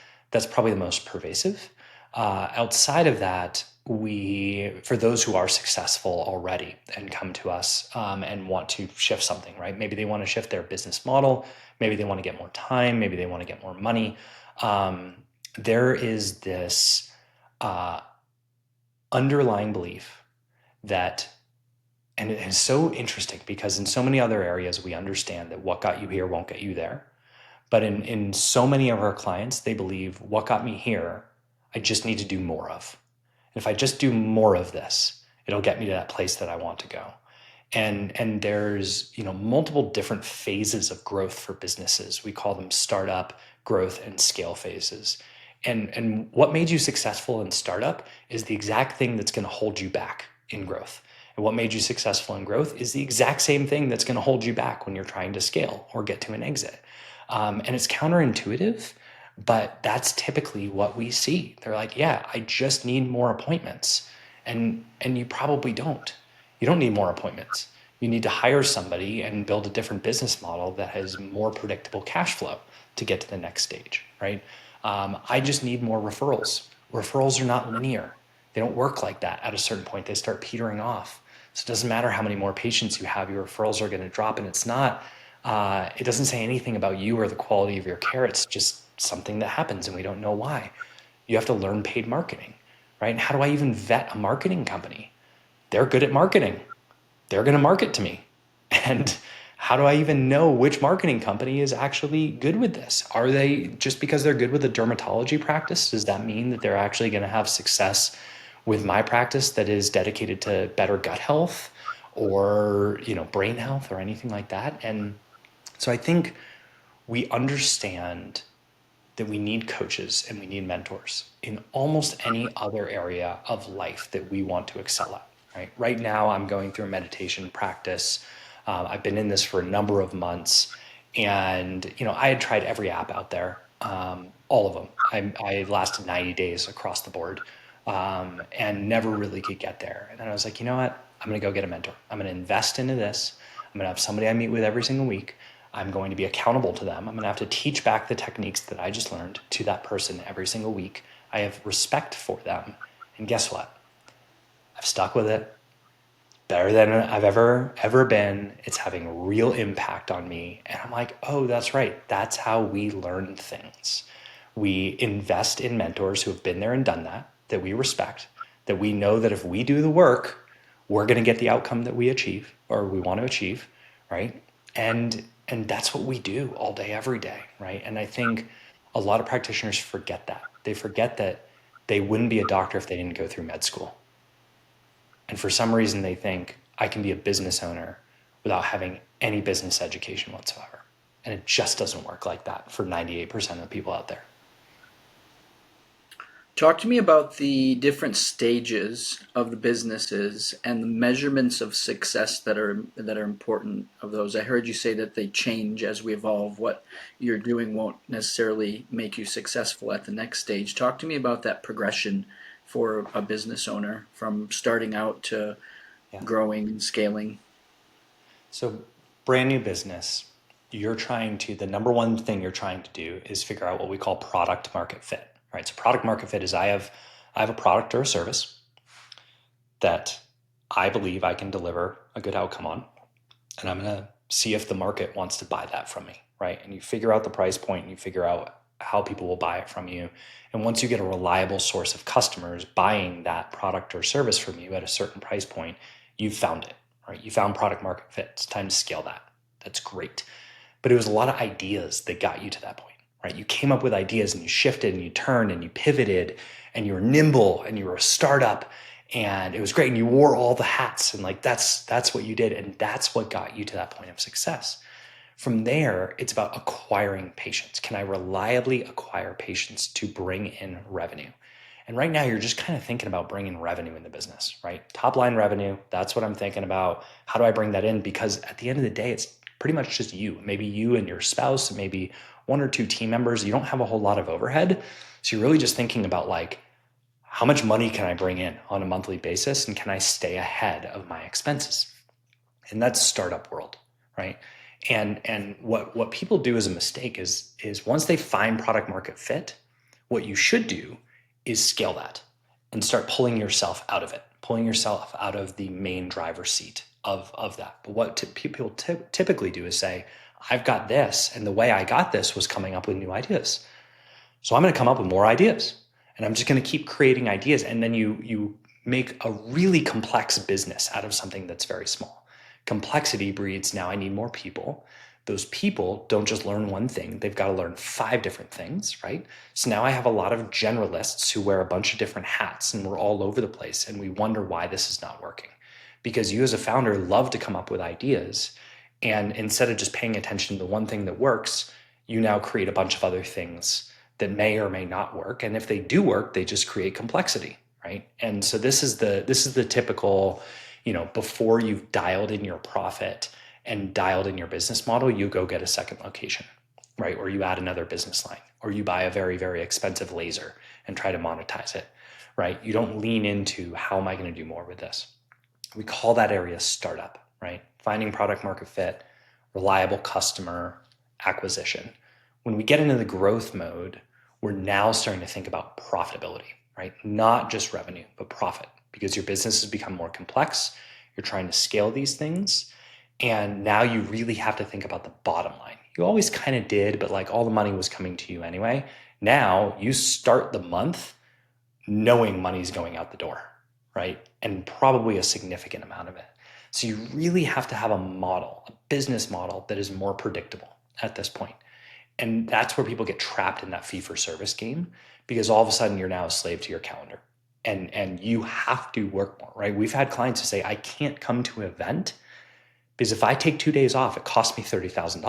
probably the most pervasive. Outside of that, for those who are successful already and come to us, and want to shift something, right? Maybe they want to shift their business model. Maybe they want to get more time. Maybe they want to get more money. There is this underlying belief that, and it is so interesting because in so many other areas, we understand that what got you here won't get you there. But in so many of our clients, they believe what got me here, I just need to do more of. And if I just do more of this, it'll get me to that place that I want to go. And there's multiple different phases of growth for businesses. We call them startup, growth, and scale phases. And what made you successful in startup is the exact thing that's going to hold you back in growth. And what made you successful in growth is the exact same thing that's going to hold you back when you're trying to scale or get to an exit. And it's counterintuitive, but that's typically what we see. They're like, yeah, I just need more appointments. And you probably don't. You don't need more appointments. You need to hire somebody and build a different business model that has more predictable cash flow to get to the next stage, right? I just need more referrals. Referrals are not linear. They don't work like that. At a certain point, they start petering off. So it doesn't matter how many more patients you have, your referrals are going to drop. And it doesn't say anything about you or the quality of your care. It's just something that happens and we don't know why. You have to learn paid marketing, right? And how do I even vet a marketing company? They're good at marketing. They're going to market to me. And how do I even know which marketing company is actually good with this? Are they, just because they're good with a dermatology practice, does that mean that they're actually going to have success with my practice that is dedicated to better gut health or, brain health or anything like that? And so I think we understand that we need coaches and we need mentors in almost any other area of life that we want to excel at. Right now, I'm going through a meditation practice. I've been in this for a number of months, and I had tried every app out there, all of them. I lasted 90 days across the board, and never really could get there. And then I was like, you know what? I'm going to go get a mentor. I'm going to invest into this. I'm going to have somebody I meet with every single week. I'm going to be accountable to them. I'm going to have to teach back the techniques that I just learned to that person every single week. I have respect for them. And guess what? I've stuck with it better than I've ever been. It's having real impact on me. And I'm like, oh, that's right. That's how we learn things. We invest in mentors who have been there and done that we respect, that we know that if we do the work, we're going to get the outcome that we achieve or we want to achieve, right? And that's what we do all day, every day, right? And I think a lot of practitioners forget that. They forget that they wouldn't be a doctor if they didn't go through med school. And for some reason, they think I can be a business owner without having any business education whatsoever. And it just doesn't work like that for 98% of the people out there. Talk to me about the different stages of the businesses and the measurements of success that are important of those. I heard you say that they change as we evolve. What you're doing won't necessarily make you successful at the next stage. Talk to me about that progression for a business owner from starting out to Yeah. growing and scaling. So, brand new business, the number one thing you're trying to do is figure out what we call product market fit, right? So, product market fit is I have a product or a service that I believe I can deliver a good outcome on, and I'm going to see if the market wants to buy that from me, right? And you figure out the price point and you figure out how people will buy it from you. And once you get a reliable source of customers buying that product or service from you at a certain price point, you've found it, right? You found product market fit. It's time to scale that. That's great. But it was a lot of ideas that got you to that point, right? You came up with ideas and you shifted and you turned and you pivoted and you were nimble and you were a startup and it was great. And you wore all the hats and like, that's what you did. And that's what got you to that point of success. From there, it's about acquiring patients. Can I reliably acquire patients to bring in revenue? And right now, you're just kind of thinking about bringing revenue in the business, right? Top line revenue, that's what I'm thinking about. How do I bring that in? Because at the end of the day, it's pretty much just you, maybe you and your spouse, maybe one or two team members. You don't have a whole lot of overhead. So you're really just thinking about like, how much money can I bring in on a monthly basis? And can I stay ahead of my expenses? And that's startup world, right? And what people do as a mistake is once they find product market fit, what you should do is scale that and start pulling yourself out of it, pulling yourself out of the main driver's seat of that. But what people typically do is say, I've got this, and the way I got this was coming up with new ideas. So I'm going to come up with more ideas, and I'm just going to keep creating ideas, and then you make a really complex business out of something that's very small. Complexity breeds, now I need more people. Those people don't just learn one thing, they've got to learn 5 different things, right? So now I have a lot of generalists who wear a bunch of different hats and we're all over the place and we wonder why this is not working. Because you as a founder love to come up with ideas, and instead of just paying attention to the one thing that works, you now create a bunch of other things that may or may not work. And if they do work, they just create complexity, right? And so this is the typical, before you've dialed in your profit and dialed in your business model, you go get a second location, right? Or you add another business line, or you buy a very, very expensive laser and try to monetize it, right? You don't lean into, how am I going to do more with this? We call that area startup, right? Finding product market fit, reliable customer acquisition. When we get into the growth mode, we're now starting to think about profitability, right? Not just revenue, but profit, because your business has become more complex. You're trying to scale these things. And now you really have to think about the bottom line. You always kind of did, but like all the money was coming to you anyway. Now you start the month knowing money's going out the door, right? And probably a significant amount of it. So you really have to have a model, a business model that is more predictable at this point. And that's where people get trapped in that fee for service game, because all of a sudden you're now a slave to your calendar and you have to work more, right? We've had clients who say, I can't come to an event because if I take 2 days off, it costs me $30,000.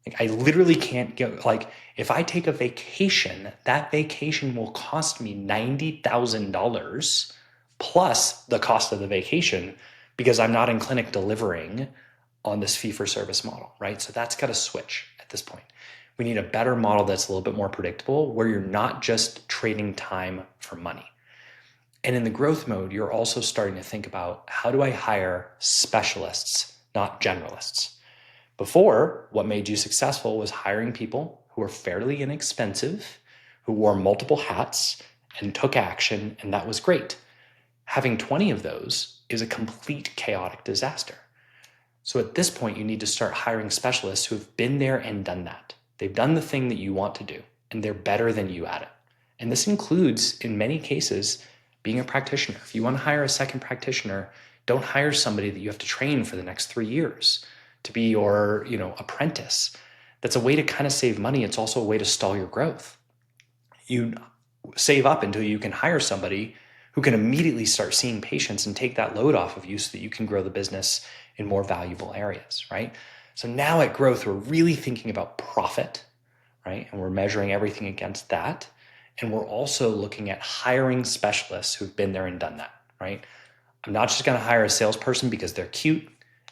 Like I literally can't go, like if I take a vacation, that vacation will cost me $90,000 plus the cost of the vacation because I'm not in clinic delivering on this fee for service model, right? So that's got to switch at this point. We need a better model that's a little bit more predictable where you're not just trading time for money. And in the growth mode, you're also starting to think about how do I hire specialists, not generalists? Before, what made you successful was hiring people who were fairly inexpensive, who wore multiple hats and took action, and that was great. Having 20 of those is a complete chaotic disaster. So at this point, you need to start hiring specialists who have been there and done that. They've done the thing that you want to do, and they're better than you at it. And this includes, in many cases, being a practitioner. If you want to hire a second practitioner, don't hire somebody that you have to train for the next 3 years to be your, apprentice. That's a way to kind of save money. It's also a way to stall your growth. You save up until you can hire somebody who can immediately start seeing patients and take that load off of you so that you can grow the business in more valuable areas, right? So now at growth, we're really thinking about profit, right? And we're measuring everything against that. And we're also looking at hiring specialists who've been there and done that, right? I'm not just going to hire a salesperson because they're cute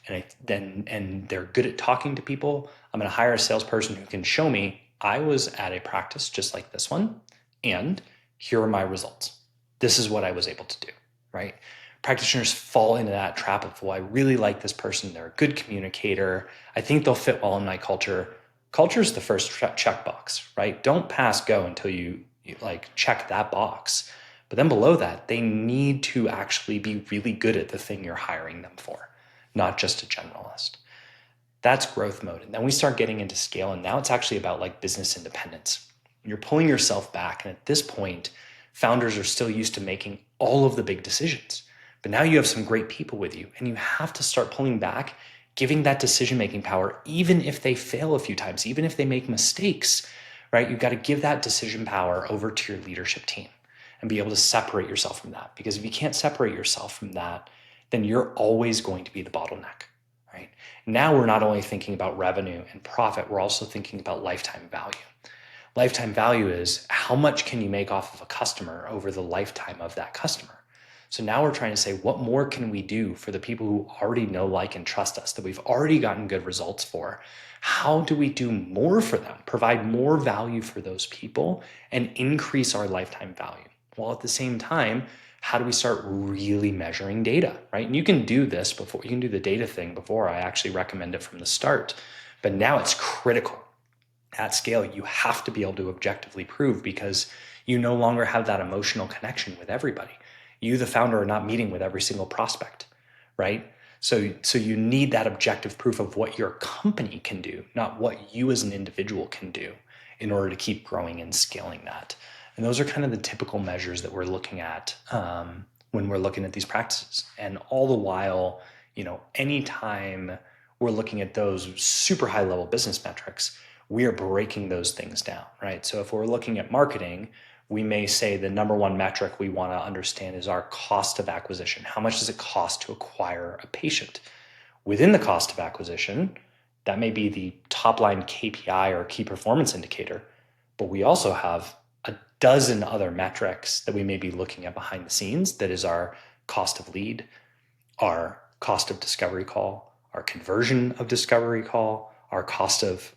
and they're good at talking to people. I'm going to hire a salesperson who can show me I was at a practice just like this one, and here are my results. This is what I was able to do, right? Practitioners fall into that trap of, well, I really like this person. They're a good communicator. I think they'll fit well in my culture. Culture is the first checkbox, right? Don't pass go until you check that box. But then below that, they need to actually be really good at the thing you're hiring them for, not just a generalist. That's growth mode. And then we start getting into scale. And now it's actually about like business independence. You're pulling yourself back. And at this point, founders are still used to making all of the big decisions. But now you have some great people with you, and you have to start pulling back, giving that decision-making power, even if they fail a few times, even if they make mistakes, right? You've got to give that decision power over to your leadership team and be able to separate yourself from that. Because if you can't separate yourself from that, then you're always going to be the bottleneck, right? Now we're not only thinking about revenue and profit, we're also thinking about lifetime value. Lifetime value is how much can you make off of a customer over the lifetime of that customer? So now we're trying to say, what more can we do for the people who already know, like, and trust us, that we've already gotten good results for? How do we do more for them, provide more value for those people, and increase our lifetime value? While at the same time, how do we start really measuring data, right? And you can do this before, you can do the data thing before I actually recommend it from the start. But now it's critical. At scale, you have to be able to objectively prove, because you no longer have that emotional connection with everybody. You, the founder, are not meeting with every single prospect, right? So you need that objective proof of what your company can do, not what you as an individual can do, in order to keep growing and scaling that. And those are kind of the typical measures that we're looking at when we're looking at these practices. And all the while, anytime we're looking at those super high level business metrics, we are breaking those things down, right? So if we're looking at marketing, we may say the number one metric we want to understand is our cost of acquisition. How much does it cost to acquire a patient? Within the cost of acquisition, that may be the top line KPI or key performance indicator, but we also have a dozen other metrics that we may be looking at behind the scenes. That is our cost of lead, our cost of discovery call, our conversion of discovery call, our cost of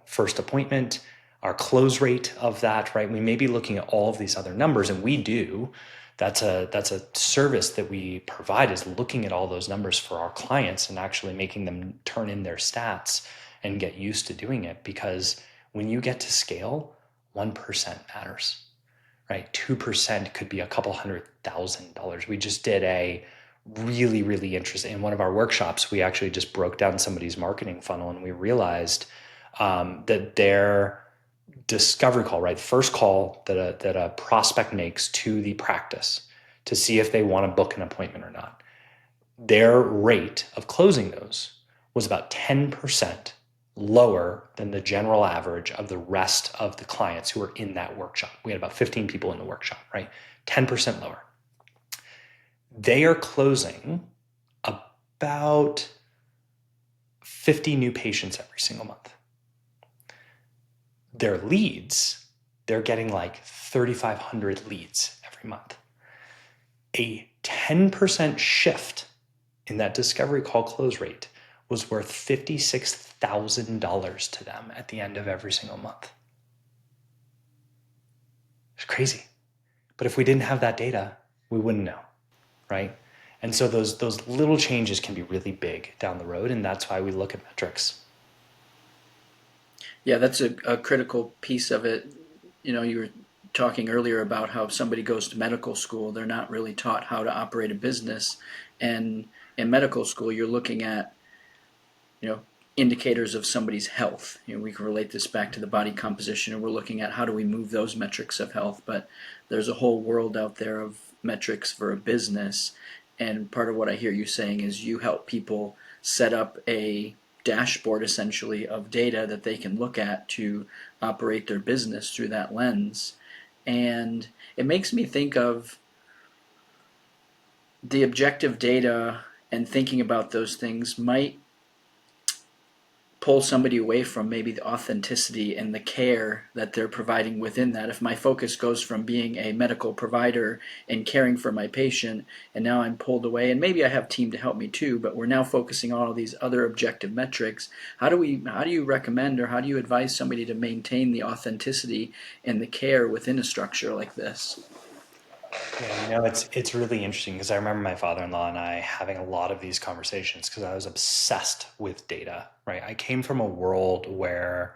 first appointment, our close rate of that, right? We may be looking at all of these other numbers, and we do. That's a service that we provide, is looking at all those numbers for our clients and actually making them turn in their stats and get used to doing it. Because when you get to scale, 1% matters, right? 2% could be a couple $100,000. We just did a really, really interesting, in one of our workshops, we actually just broke down somebody's marketing funnel, and we realized that their discovery call, right? First call that a prospect makes to the practice to see if they want to book an appointment or not. Their rate of closing those was about 10% lower than the general average of the rest of the clients who were in that workshop. We had about 15 people in the workshop, right? 10% lower. They are closing about 50 new patients every single month. Their leads, they're getting like 3,500 leads every month. A 10% shift in that discovery call close rate was worth $56,000 to them at the end of every single month. It's crazy. But if we didn't have that data, we wouldn't know, right? And so those little changes can be really big down the road, and that's why we look at metrics. Yeah, that's a critical piece of it. You were talking earlier about how somebody goes to medical school, they're not really taught how to operate a business. And in medical school, you're looking at, you know, indicators of somebody's health. We can relate this back to the body composition, and we're looking at how do we move those metrics of health. But there's a whole world out there of metrics for a business. And part of what I hear you saying is you help people set up a dashboard essentially of data that they can look at to operate their business through that lens. And it makes me think of the objective data, and thinking about those things might pull somebody away from maybe the authenticity and the care that they're providing within that. If my focus goes from being a medical provider and caring for my patient, and now I'm pulled away, and maybe I have team to help me too, but we're now focusing on all these other objective metrics. How do you recommend, or how do you advise somebody to maintain the authenticity and the care within a structure like this? Yeah, it's really interesting because I remember my father-in-law and I having a lot of these conversations because I was obsessed with data, right? I came from a world where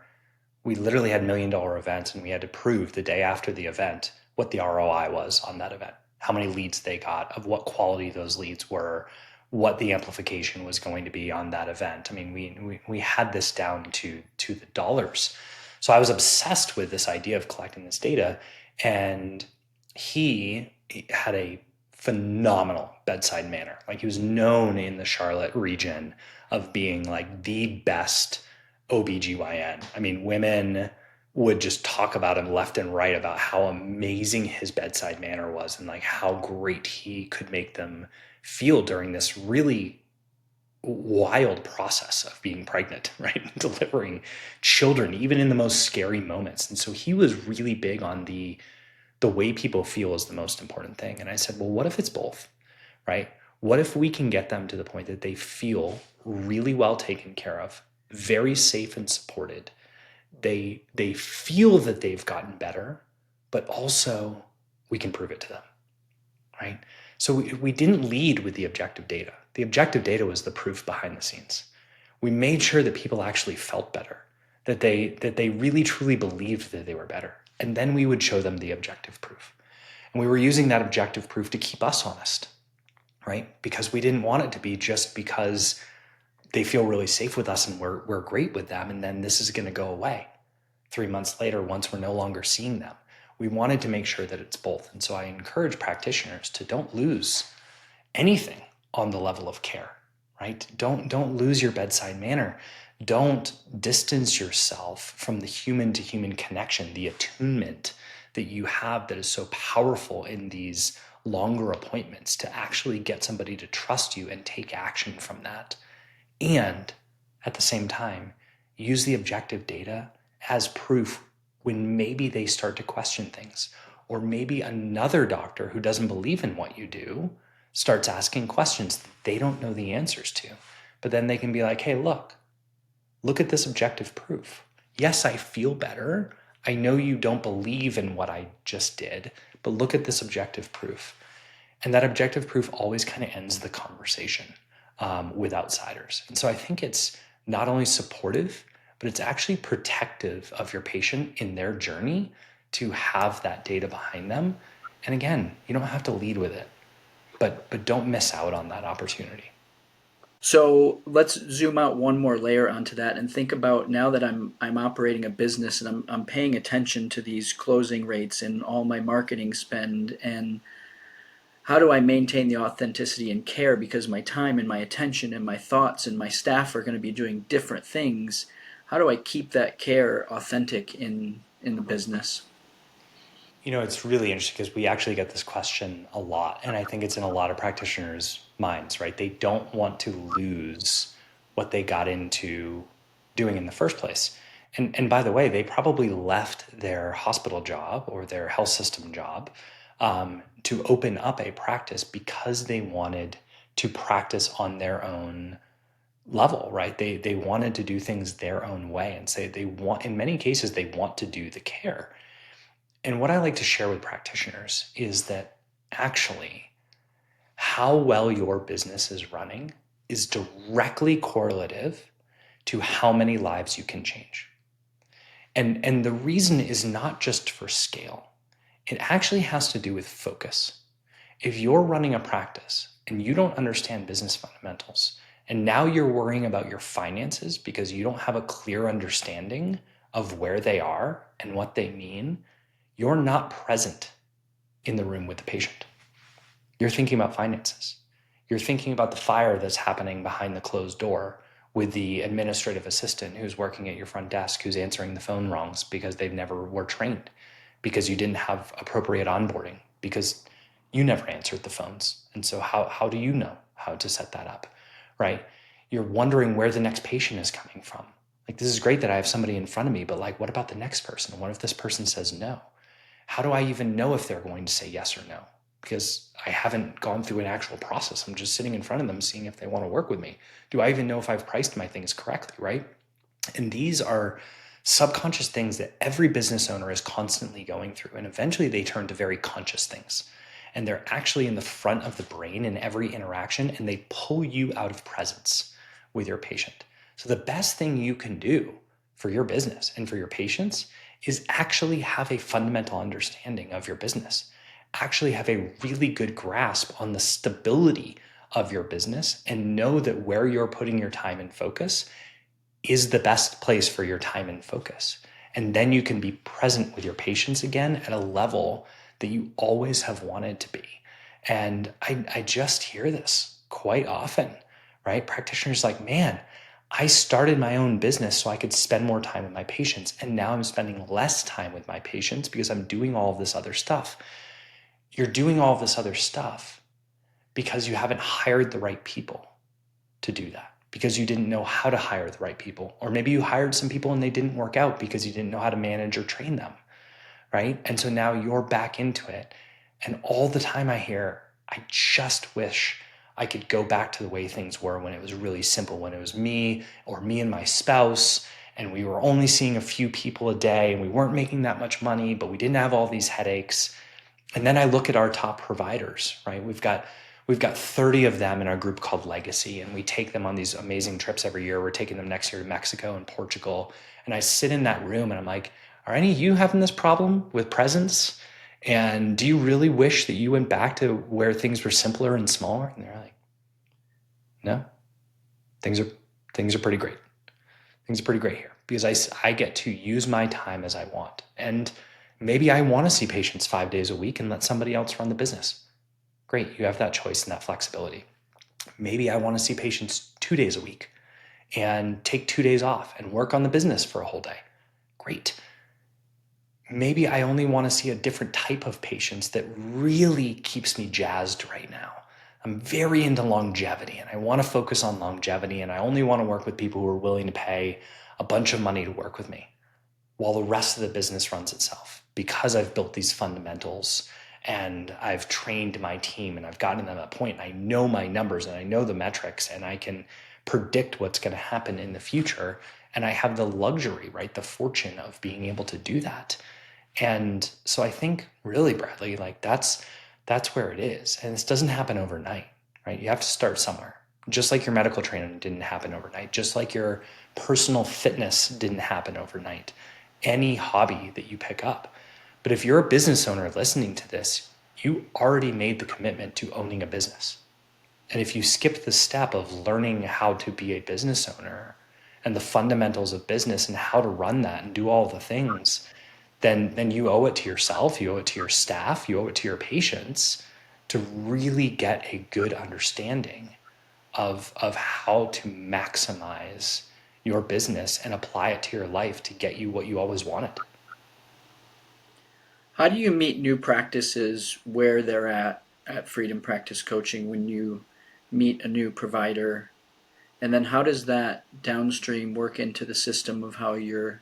we literally had $1 million events and we had to prove the day after the event what the ROI was on that event, how many leads they got, of what quality those leads were, what the amplification was going to be on that event. I mean, we had this down to the dollars. So I was obsessed with this idea of collecting this data, and he had a phenomenal bedside manner. Like, he was known in the Charlotte region of being like the best OBGYN. I mean, women would just talk about him left and right about how amazing his bedside manner was and like how great he could make them feel during this really wild process of being pregnant, right? Delivering children, even in the most scary moments. And so he was really big on the way people feel is the most important thing. And I said, well, what if it's both, right? What if we can get them to the point that they feel really well taken care of, very safe and supported? They feel that they've gotten better, but also we can prove it to them, right? So we didn't lead with the objective data. The objective data was the proof behind the scenes. We made sure that people actually felt better, that they really truly believed that they were better. And then we would show them the objective proof. And we were using that objective proof to keep us honest, right? Because we didn't want it to be just because they feel really safe with us and we're great with them, and then this is going to go away 3 months later once we're no longer seeing them. We wanted to make sure that it's both. And so I encourage practitioners to don't lose anything on the level of care, right? Don't lose your bedside manner. Don't distance yourself from the human to human connection, the attunement that you have that is so powerful in these longer appointments to actually get somebody to trust you and take action from that. And at the same time, use the objective data as proof when maybe they start to question things, or maybe another doctor who doesn't believe in what you do starts asking questions that they don't know the answers to. But then they can be like, hey, look at this objective proof. Yes, I feel better. I know you don't believe in what I just did, but look at this objective proof. And that objective proof always kind of ends the conversation with outsiders. And so I think it's not only supportive, but it's actually protective of your patient in their journey to have that data behind them. And again, you don't have to lead with it, but don't miss out on that opportunity. So let's zoom out one more layer onto that and think about now that I'm operating a business and I'm paying attention to these closing rates and all my marketing spend, and how do I maintain the authenticity and care because my time and my attention and my thoughts and my staff are going to be doing different things. How do I keep that care authentic in the business? It's really interesting because we actually get this question a lot, and I think it's in a lot of practitioners' minds, right? They don't want to lose what they got into doing in the first place. And by the way, they probably left their hospital job or their health system job to open up a practice because they wanted to practice on their own level, right? They wanted to do things their own way and say they want, in many cases, they want to do the care. And what I like to share with practitioners is that actually, how well your business is running is directly correlative to how many lives you can change. And the reason is not just for scale, it actually has to do with focus. If you're running a practice and you don't understand business fundamentals, and now you're worrying about your finances because you don't have a clear understanding of where they are and what they mean, you're not present in the room with the patient. You're thinking about finances. You're thinking about the fire that's happening behind the closed door with the administrative assistant who's working at your front desk, who's answering the phone wrongs because they've never were trained, because you didn't have appropriate onboarding, because you never answered the phones. And so how do you know how to set that up, right? You're wondering where the next patient is coming from. Like, this is great that I have somebody in front of me, but like, what about the next person? What if this person says no? How do I even know if they're going to say yes or no? Because I haven't gone through an actual process. I'm just sitting in front of them seeing if they want to work with me. Do I even know if I've priced my things correctly, right? And these are subconscious things that every business owner is constantly going through. And eventually they turn to very conscious things. And they're actually in the front of the brain in every interaction, and they pull you out of presence with your patient. So the best thing you can do for your business and for your patients is actually have a fundamental understanding of your business, actually have a really good grasp on the stability of your business, and know that where you're putting your time and focus is the best place for your time and focus. And then you can be present with your patients again at a level that you always have wanted to be. And I just hear this quite often, right? Practitioners like, man, I started my own business so I could spend more time with my patients. And now I'm spending less time with my patients because I'm doing all of this other stuff. You're doing all of this other stuff because you haven't hired the right people to do that, because you didn't know how to hire the right people. Or maybe you hired some people and they didn't work out because you didn't know how to manage or train them, right? And so now you're back into it. And all the time I hear, I just wish I could go back to the way things were when it was really simple, when it was me or me and my spouse, and we were only seeing a few people a day and we weren't making that much money, but we didn't have all these headaches. And then I look at our top providers, right? We've got 30 of them in our group called Legacy, and we take them on these amazing trips every year. We're taking them next year to Mexico and Portugal. And I sit in that room and I'm like, are any of you having this problem with presence? And do you really wish that you went back to where things were simpler and smaller? And they're like, no, things are things are pretty great. Things are pretty great here because I get to use my time as I want. And maybe I want to see patients 5 days a week and let somebody else run the business. Great, you have that choice and that flexibility. Maybe I want to see patients 2 days a week and take 2 days off and work on the business for a whole day. Great. Maybe I only want to see a different type of patients that really keeps me jazzed right now. I'm very into longevity and I want to focus on longevity, and I only want to work with people who are willing to pay a bunch of money to work with me while the rest of the business runs itself, because I've built these fundamentals and I've trained my team and I've gotten them to that point. And I know my numbers and I know the metrics and I can predict what's going to happen in the future. And I have the luxury, right? The fortune of being able to do that. And so I think really, Bradley, like that's where it is. And this doesn't happen overnight, right? You have to start somewhere. Just like your medical training didn't happen overnight, just like your personal fitness didn't happen overnight, any hobby that you pick up. But if you're a business owner listening to this, you already made the commitment to owning a business. And if you skip the step of learning how to be a business owner and the fundamentals of business and how to run that and do all the things, then you owe it to yourself, you owe it to your staff, you owe it to your patients to really get a good understanding of how to maximize your business and apply it to your life to get you what you always wanted. How do you meet new practices where they're at Freedom Practice Coaching when you meet a new provider? And then how does that downstream work into the system of how you're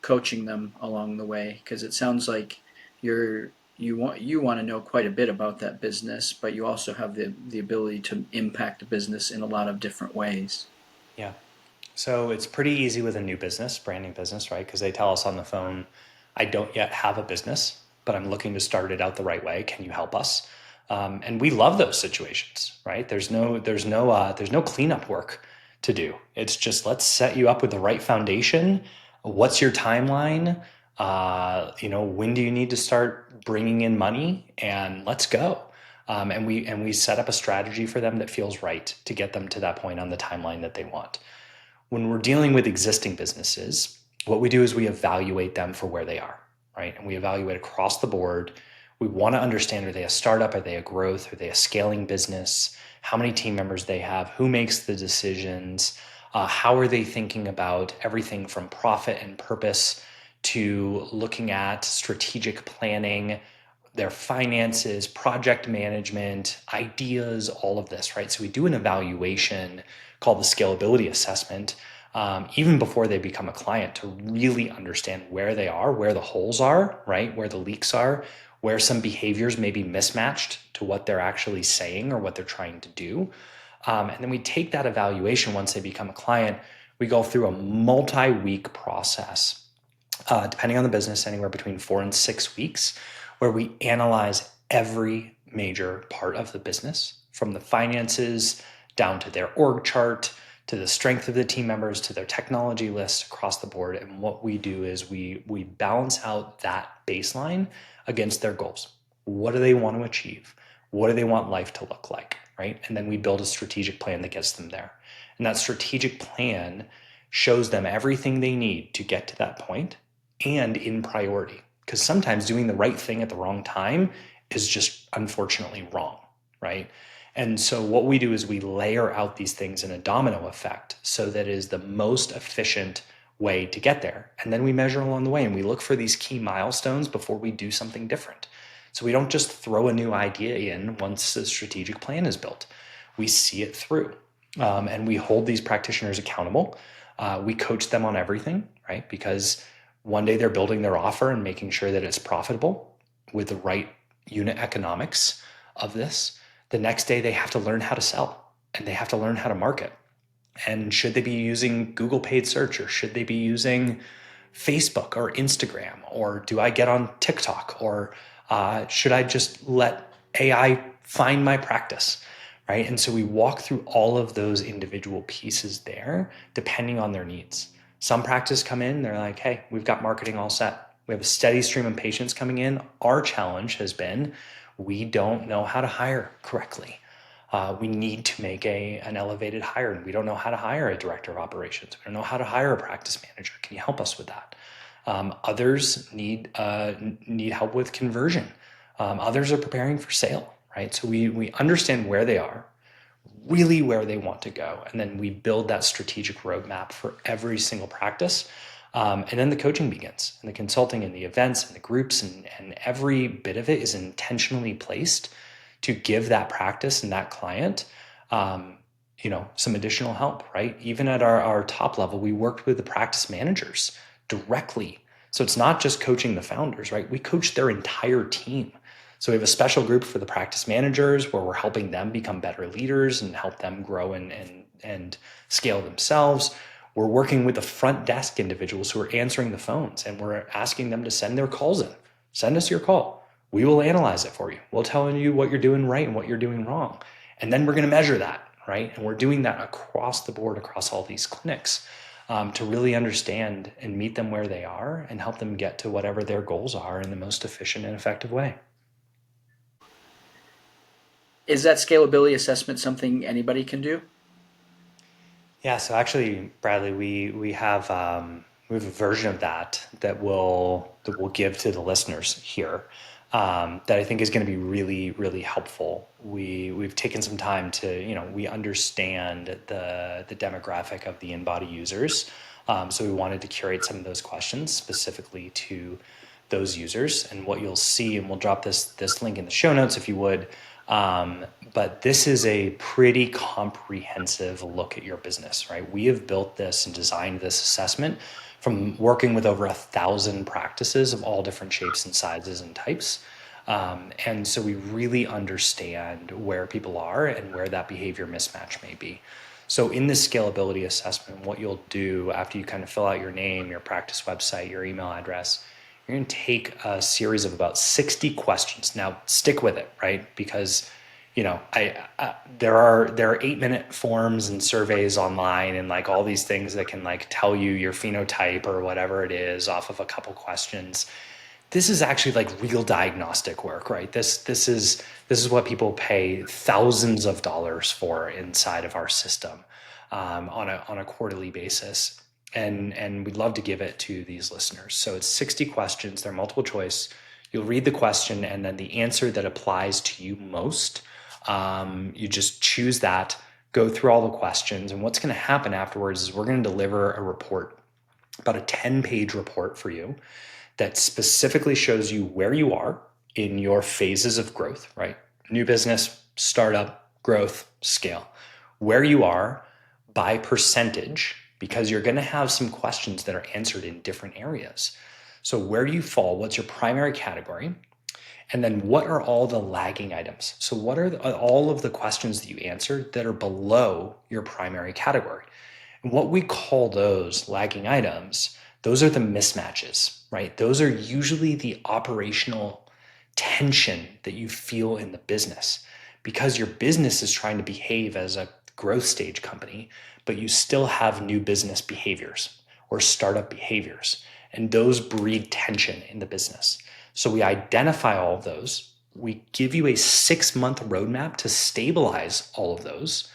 coaching them along the way? Because it sounds like you want to know quite a bit about that business, but you also have the ability to impact the business in a lot of different ways. Yeah. So it's pretty easy with a new business, branding business, right? Because they tell us on the phone, I don't yet have a business, but I'm looking to start it out the right way. Can you help us? And we love those situations, right? There's no cleanup work to do. It's just let's set you up with the right foundation. What's your timeline? When do you need to start bringing in money? And let's go. And we set up a strategy for them that feels right to get them to that point on the timeline that they want. When we're dealing with existing businesses, what we do is we evaluate them for where they are, right? And we evaluate across the board. We want to understand, are they a startup? Are they a growth? Are they a scaling business? How many team members they have? Who makes the decisions? How are they thinking about everything from profit and purpose to looking at strategic planning, their finances, project management, ideas, all of this, right? So we do an evaluation called the scalability assessment, even before they become a client, to really understand where they are, where the holes are, right? Where the leaks are, where some behaviors may be mismatched to what they're actually saying or what they're trying to do. And then we take that evaluation once they become a client, we go through a multi-week process, depending on the business, anywhere between 4 and 6 weeks, where we analyze every major part of the business, from the finances down to their org chart, to the strength of the team members, to their technology list across the board. And what we do is we balance out that baseline against their goals. What do they want to achieve? What do they want life to look like, right? And then we build a strategic plan that gets them there. And that strategic plan shows them everything they need to get to that point and in priority. Because sometimes doing the right thing at the wrong time is just unfortunately wrong, right? And so what we do is we layer out these things in a domino effect so that it is the most efficient way to get there. And then we measure along the way and we look for these key milestones before we do something different. So we don't just throw a new idea in once the strategic plan is built. We see it through. And we hold these practitioners accountable. We coach them on everything, right? Because one day they're building their offer and making sure that it's profitable with the right unit economics of this. The next day they have to learn how to sell and they have to learn how to market. And should they be using Google paid search, or should they be using Facebook or Instagram? Or do I get on TikTok? Or should I just let AI find my practice? Right. And so we walk through all of those individual pieces there, depending on their needs. Some practices come in, they're like, hey, we've got marketing all set. We have a steady stream of patients coming in. Our challenge has been we don't know how to hire correctly. We need to make an elevated hire, and we don't know how to hire a director of operations. We don't know how to hire a practice manager. Can you help us with that? Others need help with conversion. Others are preparing for sale, right? So we understand where they are, really where they want to go, and then we build that strategic roadmap for every single practice. And then the coaching begins, and the consulting and the events and the groups, and every bit of it is intentionally placed to give that practice and that client some additional help, right? Even at our top level, we worked with the practice managers directly. So it's not just coaching the founders, right? We coach their entire team. So we have a special group for the practice managers where we're helping them become better leaders and help them grow and scale themselves. We're working with the front desk individuals who are answering the phones, and we're asking them to send their calls in. Send us your call. We will analyze it for you. We'll tell you what you're doing right and what you're doing wrong. And then we're going to measure that, right? And we're doing that across the board, across all these clinics, to really understand and meet them where they are and help them get to whatever their goals are in the most efficient and effective way. Is that scalability assessment something anybody can do? Yeah, so actually, Bradley, we have a version of that we'll give to the listeners here, that I think is going to be really really helpful. We've taken some time to, we understand the demographic of the InBody users, so we wanted to curate some of those questions specifically to those users. And what you'll see, and we'll drop this link in the show notes if you would. But this is a pretty comprehensive look at your business, right? We have built this and designed this assessment from working with over 1,000 practices of all different shapes and sizes and types. And so we really understand where people are and where that behavior mismatch may be. So in this scalability assessment, what you'll do after you kind of fill out your name, your practice website, your email address, you're going to take a series of about 60 questions. Now, stick with it, right? Because there are 8-minute forms and surveys online and like all these things that can like tell you your phenotype or whatever it is off of a couple questions. This is actually like real diagnostic work, right? This is what people pay thousands of dollars for inside of our system, on a quarterly basis, and we'd love to give it to these listeners. So it's 60 questions. They're multiple choice. You'll read the question, and then the answer that applies to you most, you just choose that. Go through all the questions, and what's going to happen afterwards is we're going to deliver a report, about a 10-page report for you, that specifically shows you where you are in your phases of growth, right? New business, startup, growth, scale. Where you are by percentage, because you're going to have some questions that are answered in different areas. So where do you fall? What's your primary category? And then what are all the lagging items? So what are all of the questions that you answered that are below your primary category? And what we call those lagging items, those are the mismatches, right? Those are usually the operational tension that you feel in the business, because your business is trying to behave as a growth stage company, but you still have new business behaviors or startup behaviors, and those breed tension in the business. So we identify all of those. We give you a 6-month roadmap to stabilize all of those.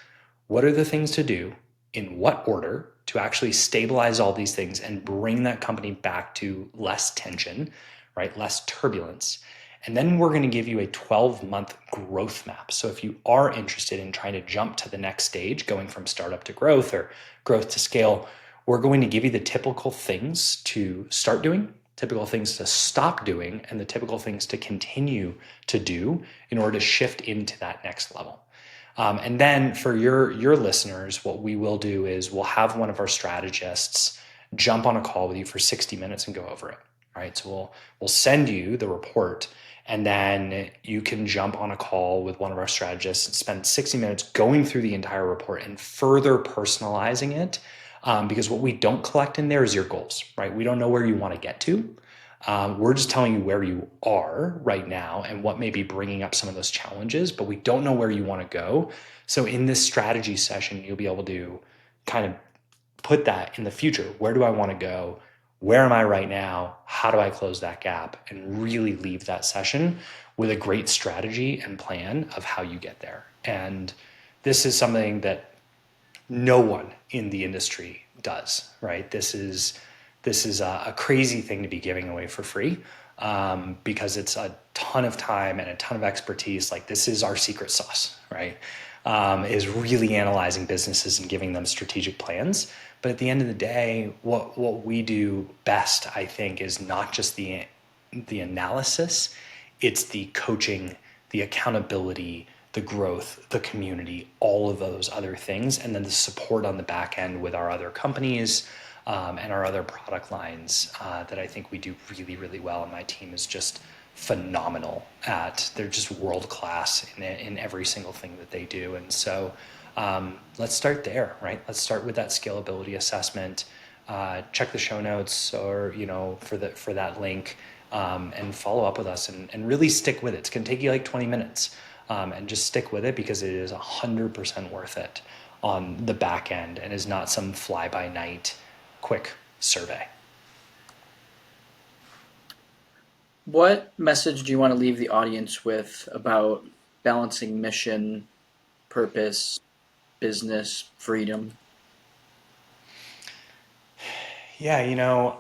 What are the things to do? In what order to actually stabilize all these things and bring that company back to less tension, right? Less turbulence. And then we're going to give you a 12-month growth map. So if you are interested in trying to jump to the next stage, going from startup to growth or growth to scale, we're going to give you the typical things to start doing, typical things to stop doing, and the typical things to continue to do in order to shift into that next level. And then for your listeners, what we will do is we'll have one of our strategists jump on a call with you for 60 minutes and go over it. Right. So we'll send you the report, and then you can jump on a call with one of our strategists and spend 60 minutes going through the entire report and further personalizing it. Because what we don't collect in there is your goals, right? We don't know where you want to get to. We're just telling you where you are right now and what may be bringing up some of those challenges, but we don't know where you want to go. So in this strategy session, you'll be able to kind of put that in the future. Where do I want to go? Where am I right now? How do I close that gap? And really leave that session with a great strategy and plan of how you get there. And this is something that no one in the industry does, right? This is a crazy thing to be giving away for free, because it's a ton of time and a ton of expertise. Like, this is our secret sauce, right? Is really analyzing businesses and giving them strategic plans. But at the end of the day, what we do best, I think, is not just the analysis, it's the coaching, the accountability, the growth, the community, all of those other things, and then the support on the back end with our other companies, and our other product lines, that I think we do really, really well. And my team is just phenomenal they're just world class in every single thing that they do. And so let's start there, right? Let's start with that scalability assessment. Check the show notes, or for that link, and follow up with us, and really stick with it. It's going to take you like 20 minutes, and just stick with it, because it is 100% worth it on the back end, and is not some fly by night quick survey. What message do you want to leave the audience with about balancing mission, purpose, business, freedom? Yeah,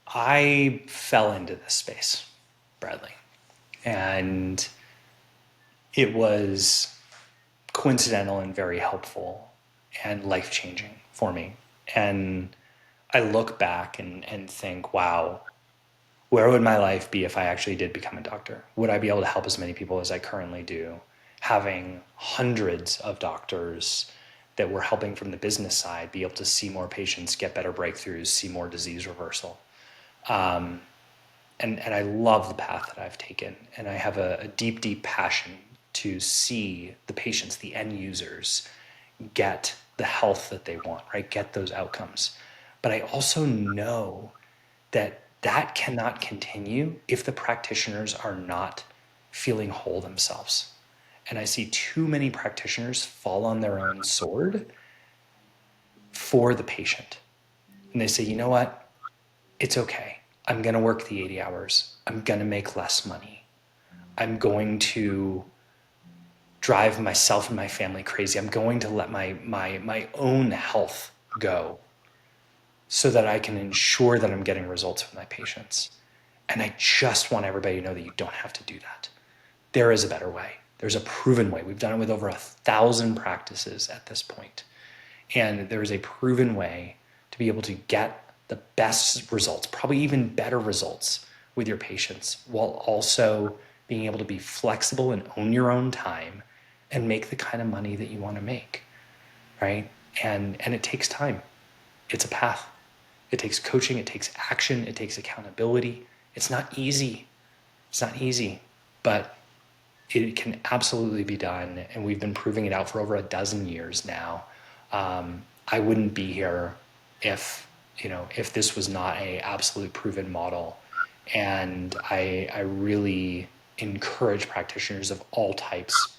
I fell into this space, Bradley, and it was coincidental and very helpful and life changing for me. And I look back and think, wow, where would my life be if I actually did become a doctor? Would I be able to help as many people as I currently do? Having hundreds of doctors that were helping from the business side be able to see more patients, get better breakthroughs, see more disease reversal. And I love the path that I've taken. And I have a deep, deep passion to see the patients, the end users, get the health that they want, right? Get those outcomes. But I also know that that cannot continue if the practitioners are not feeling whole themselves. And I see too many practitioners fall on their own sword for the patient. And they say, you know what? It's okay. I'm going to work the 80 hours. I'm going to make less money. I'm going to drive myself and my family crazy. I'm going to let my own health go so that I can ensure that I'm getting results with my patients. And I just want everybody to know that you don't have to do that. There is a better way. There's a proven way. We've done it with over 1,000 practices at this point. And there is a proven way to be able to get the best results, probably even better results with your patients, while also being able to be flexible and own your own time and make the kind of money that you want to make, right? And it takes time. It's a path. It takes coaching, it takes action, it takes accountability. It's not easy. It's not easy, but it can absolutely be done. And we've been proving it out for over a dozen years now. I wouldn't be here if this was not a absolute proven model. And I really encourage practitioners of all types,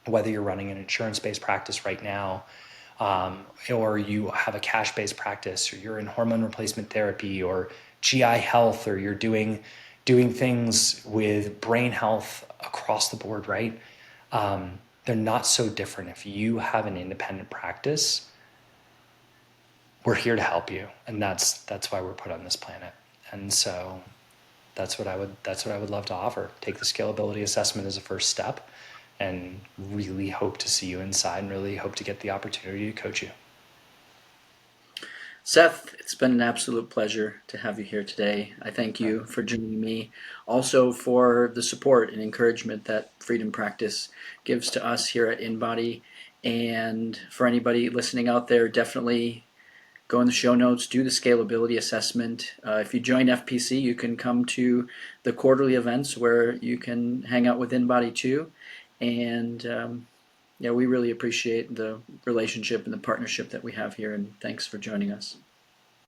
whether you're running an insurance-based practice right now, or you have a cash-based practice, or you're in hormone replacement therapy or GI health, or you're doing things with brain health across the board, right? They're not so different. If you have an independent practice, we're here to help you, and that's why we're put on this planet. And so that's what I would love to offer. Take the scalability assessment as a first step, and really hope to see you inside, and really hope to get the opportunity to coach you. Seth, it's been an absolute pleasure to have you here today. I thank you for joining me, also for the support and encouragement that Freedom Practice gives to us here at InBody. And for anybody listening out there, definitely go in the show notes, do the scalability assessment. If you join FPC, you can come to the quarterly events where you can hang out with InBody too. And yeah, we really appreciate the relationship and the partnership that we have here. And thanks for joining us.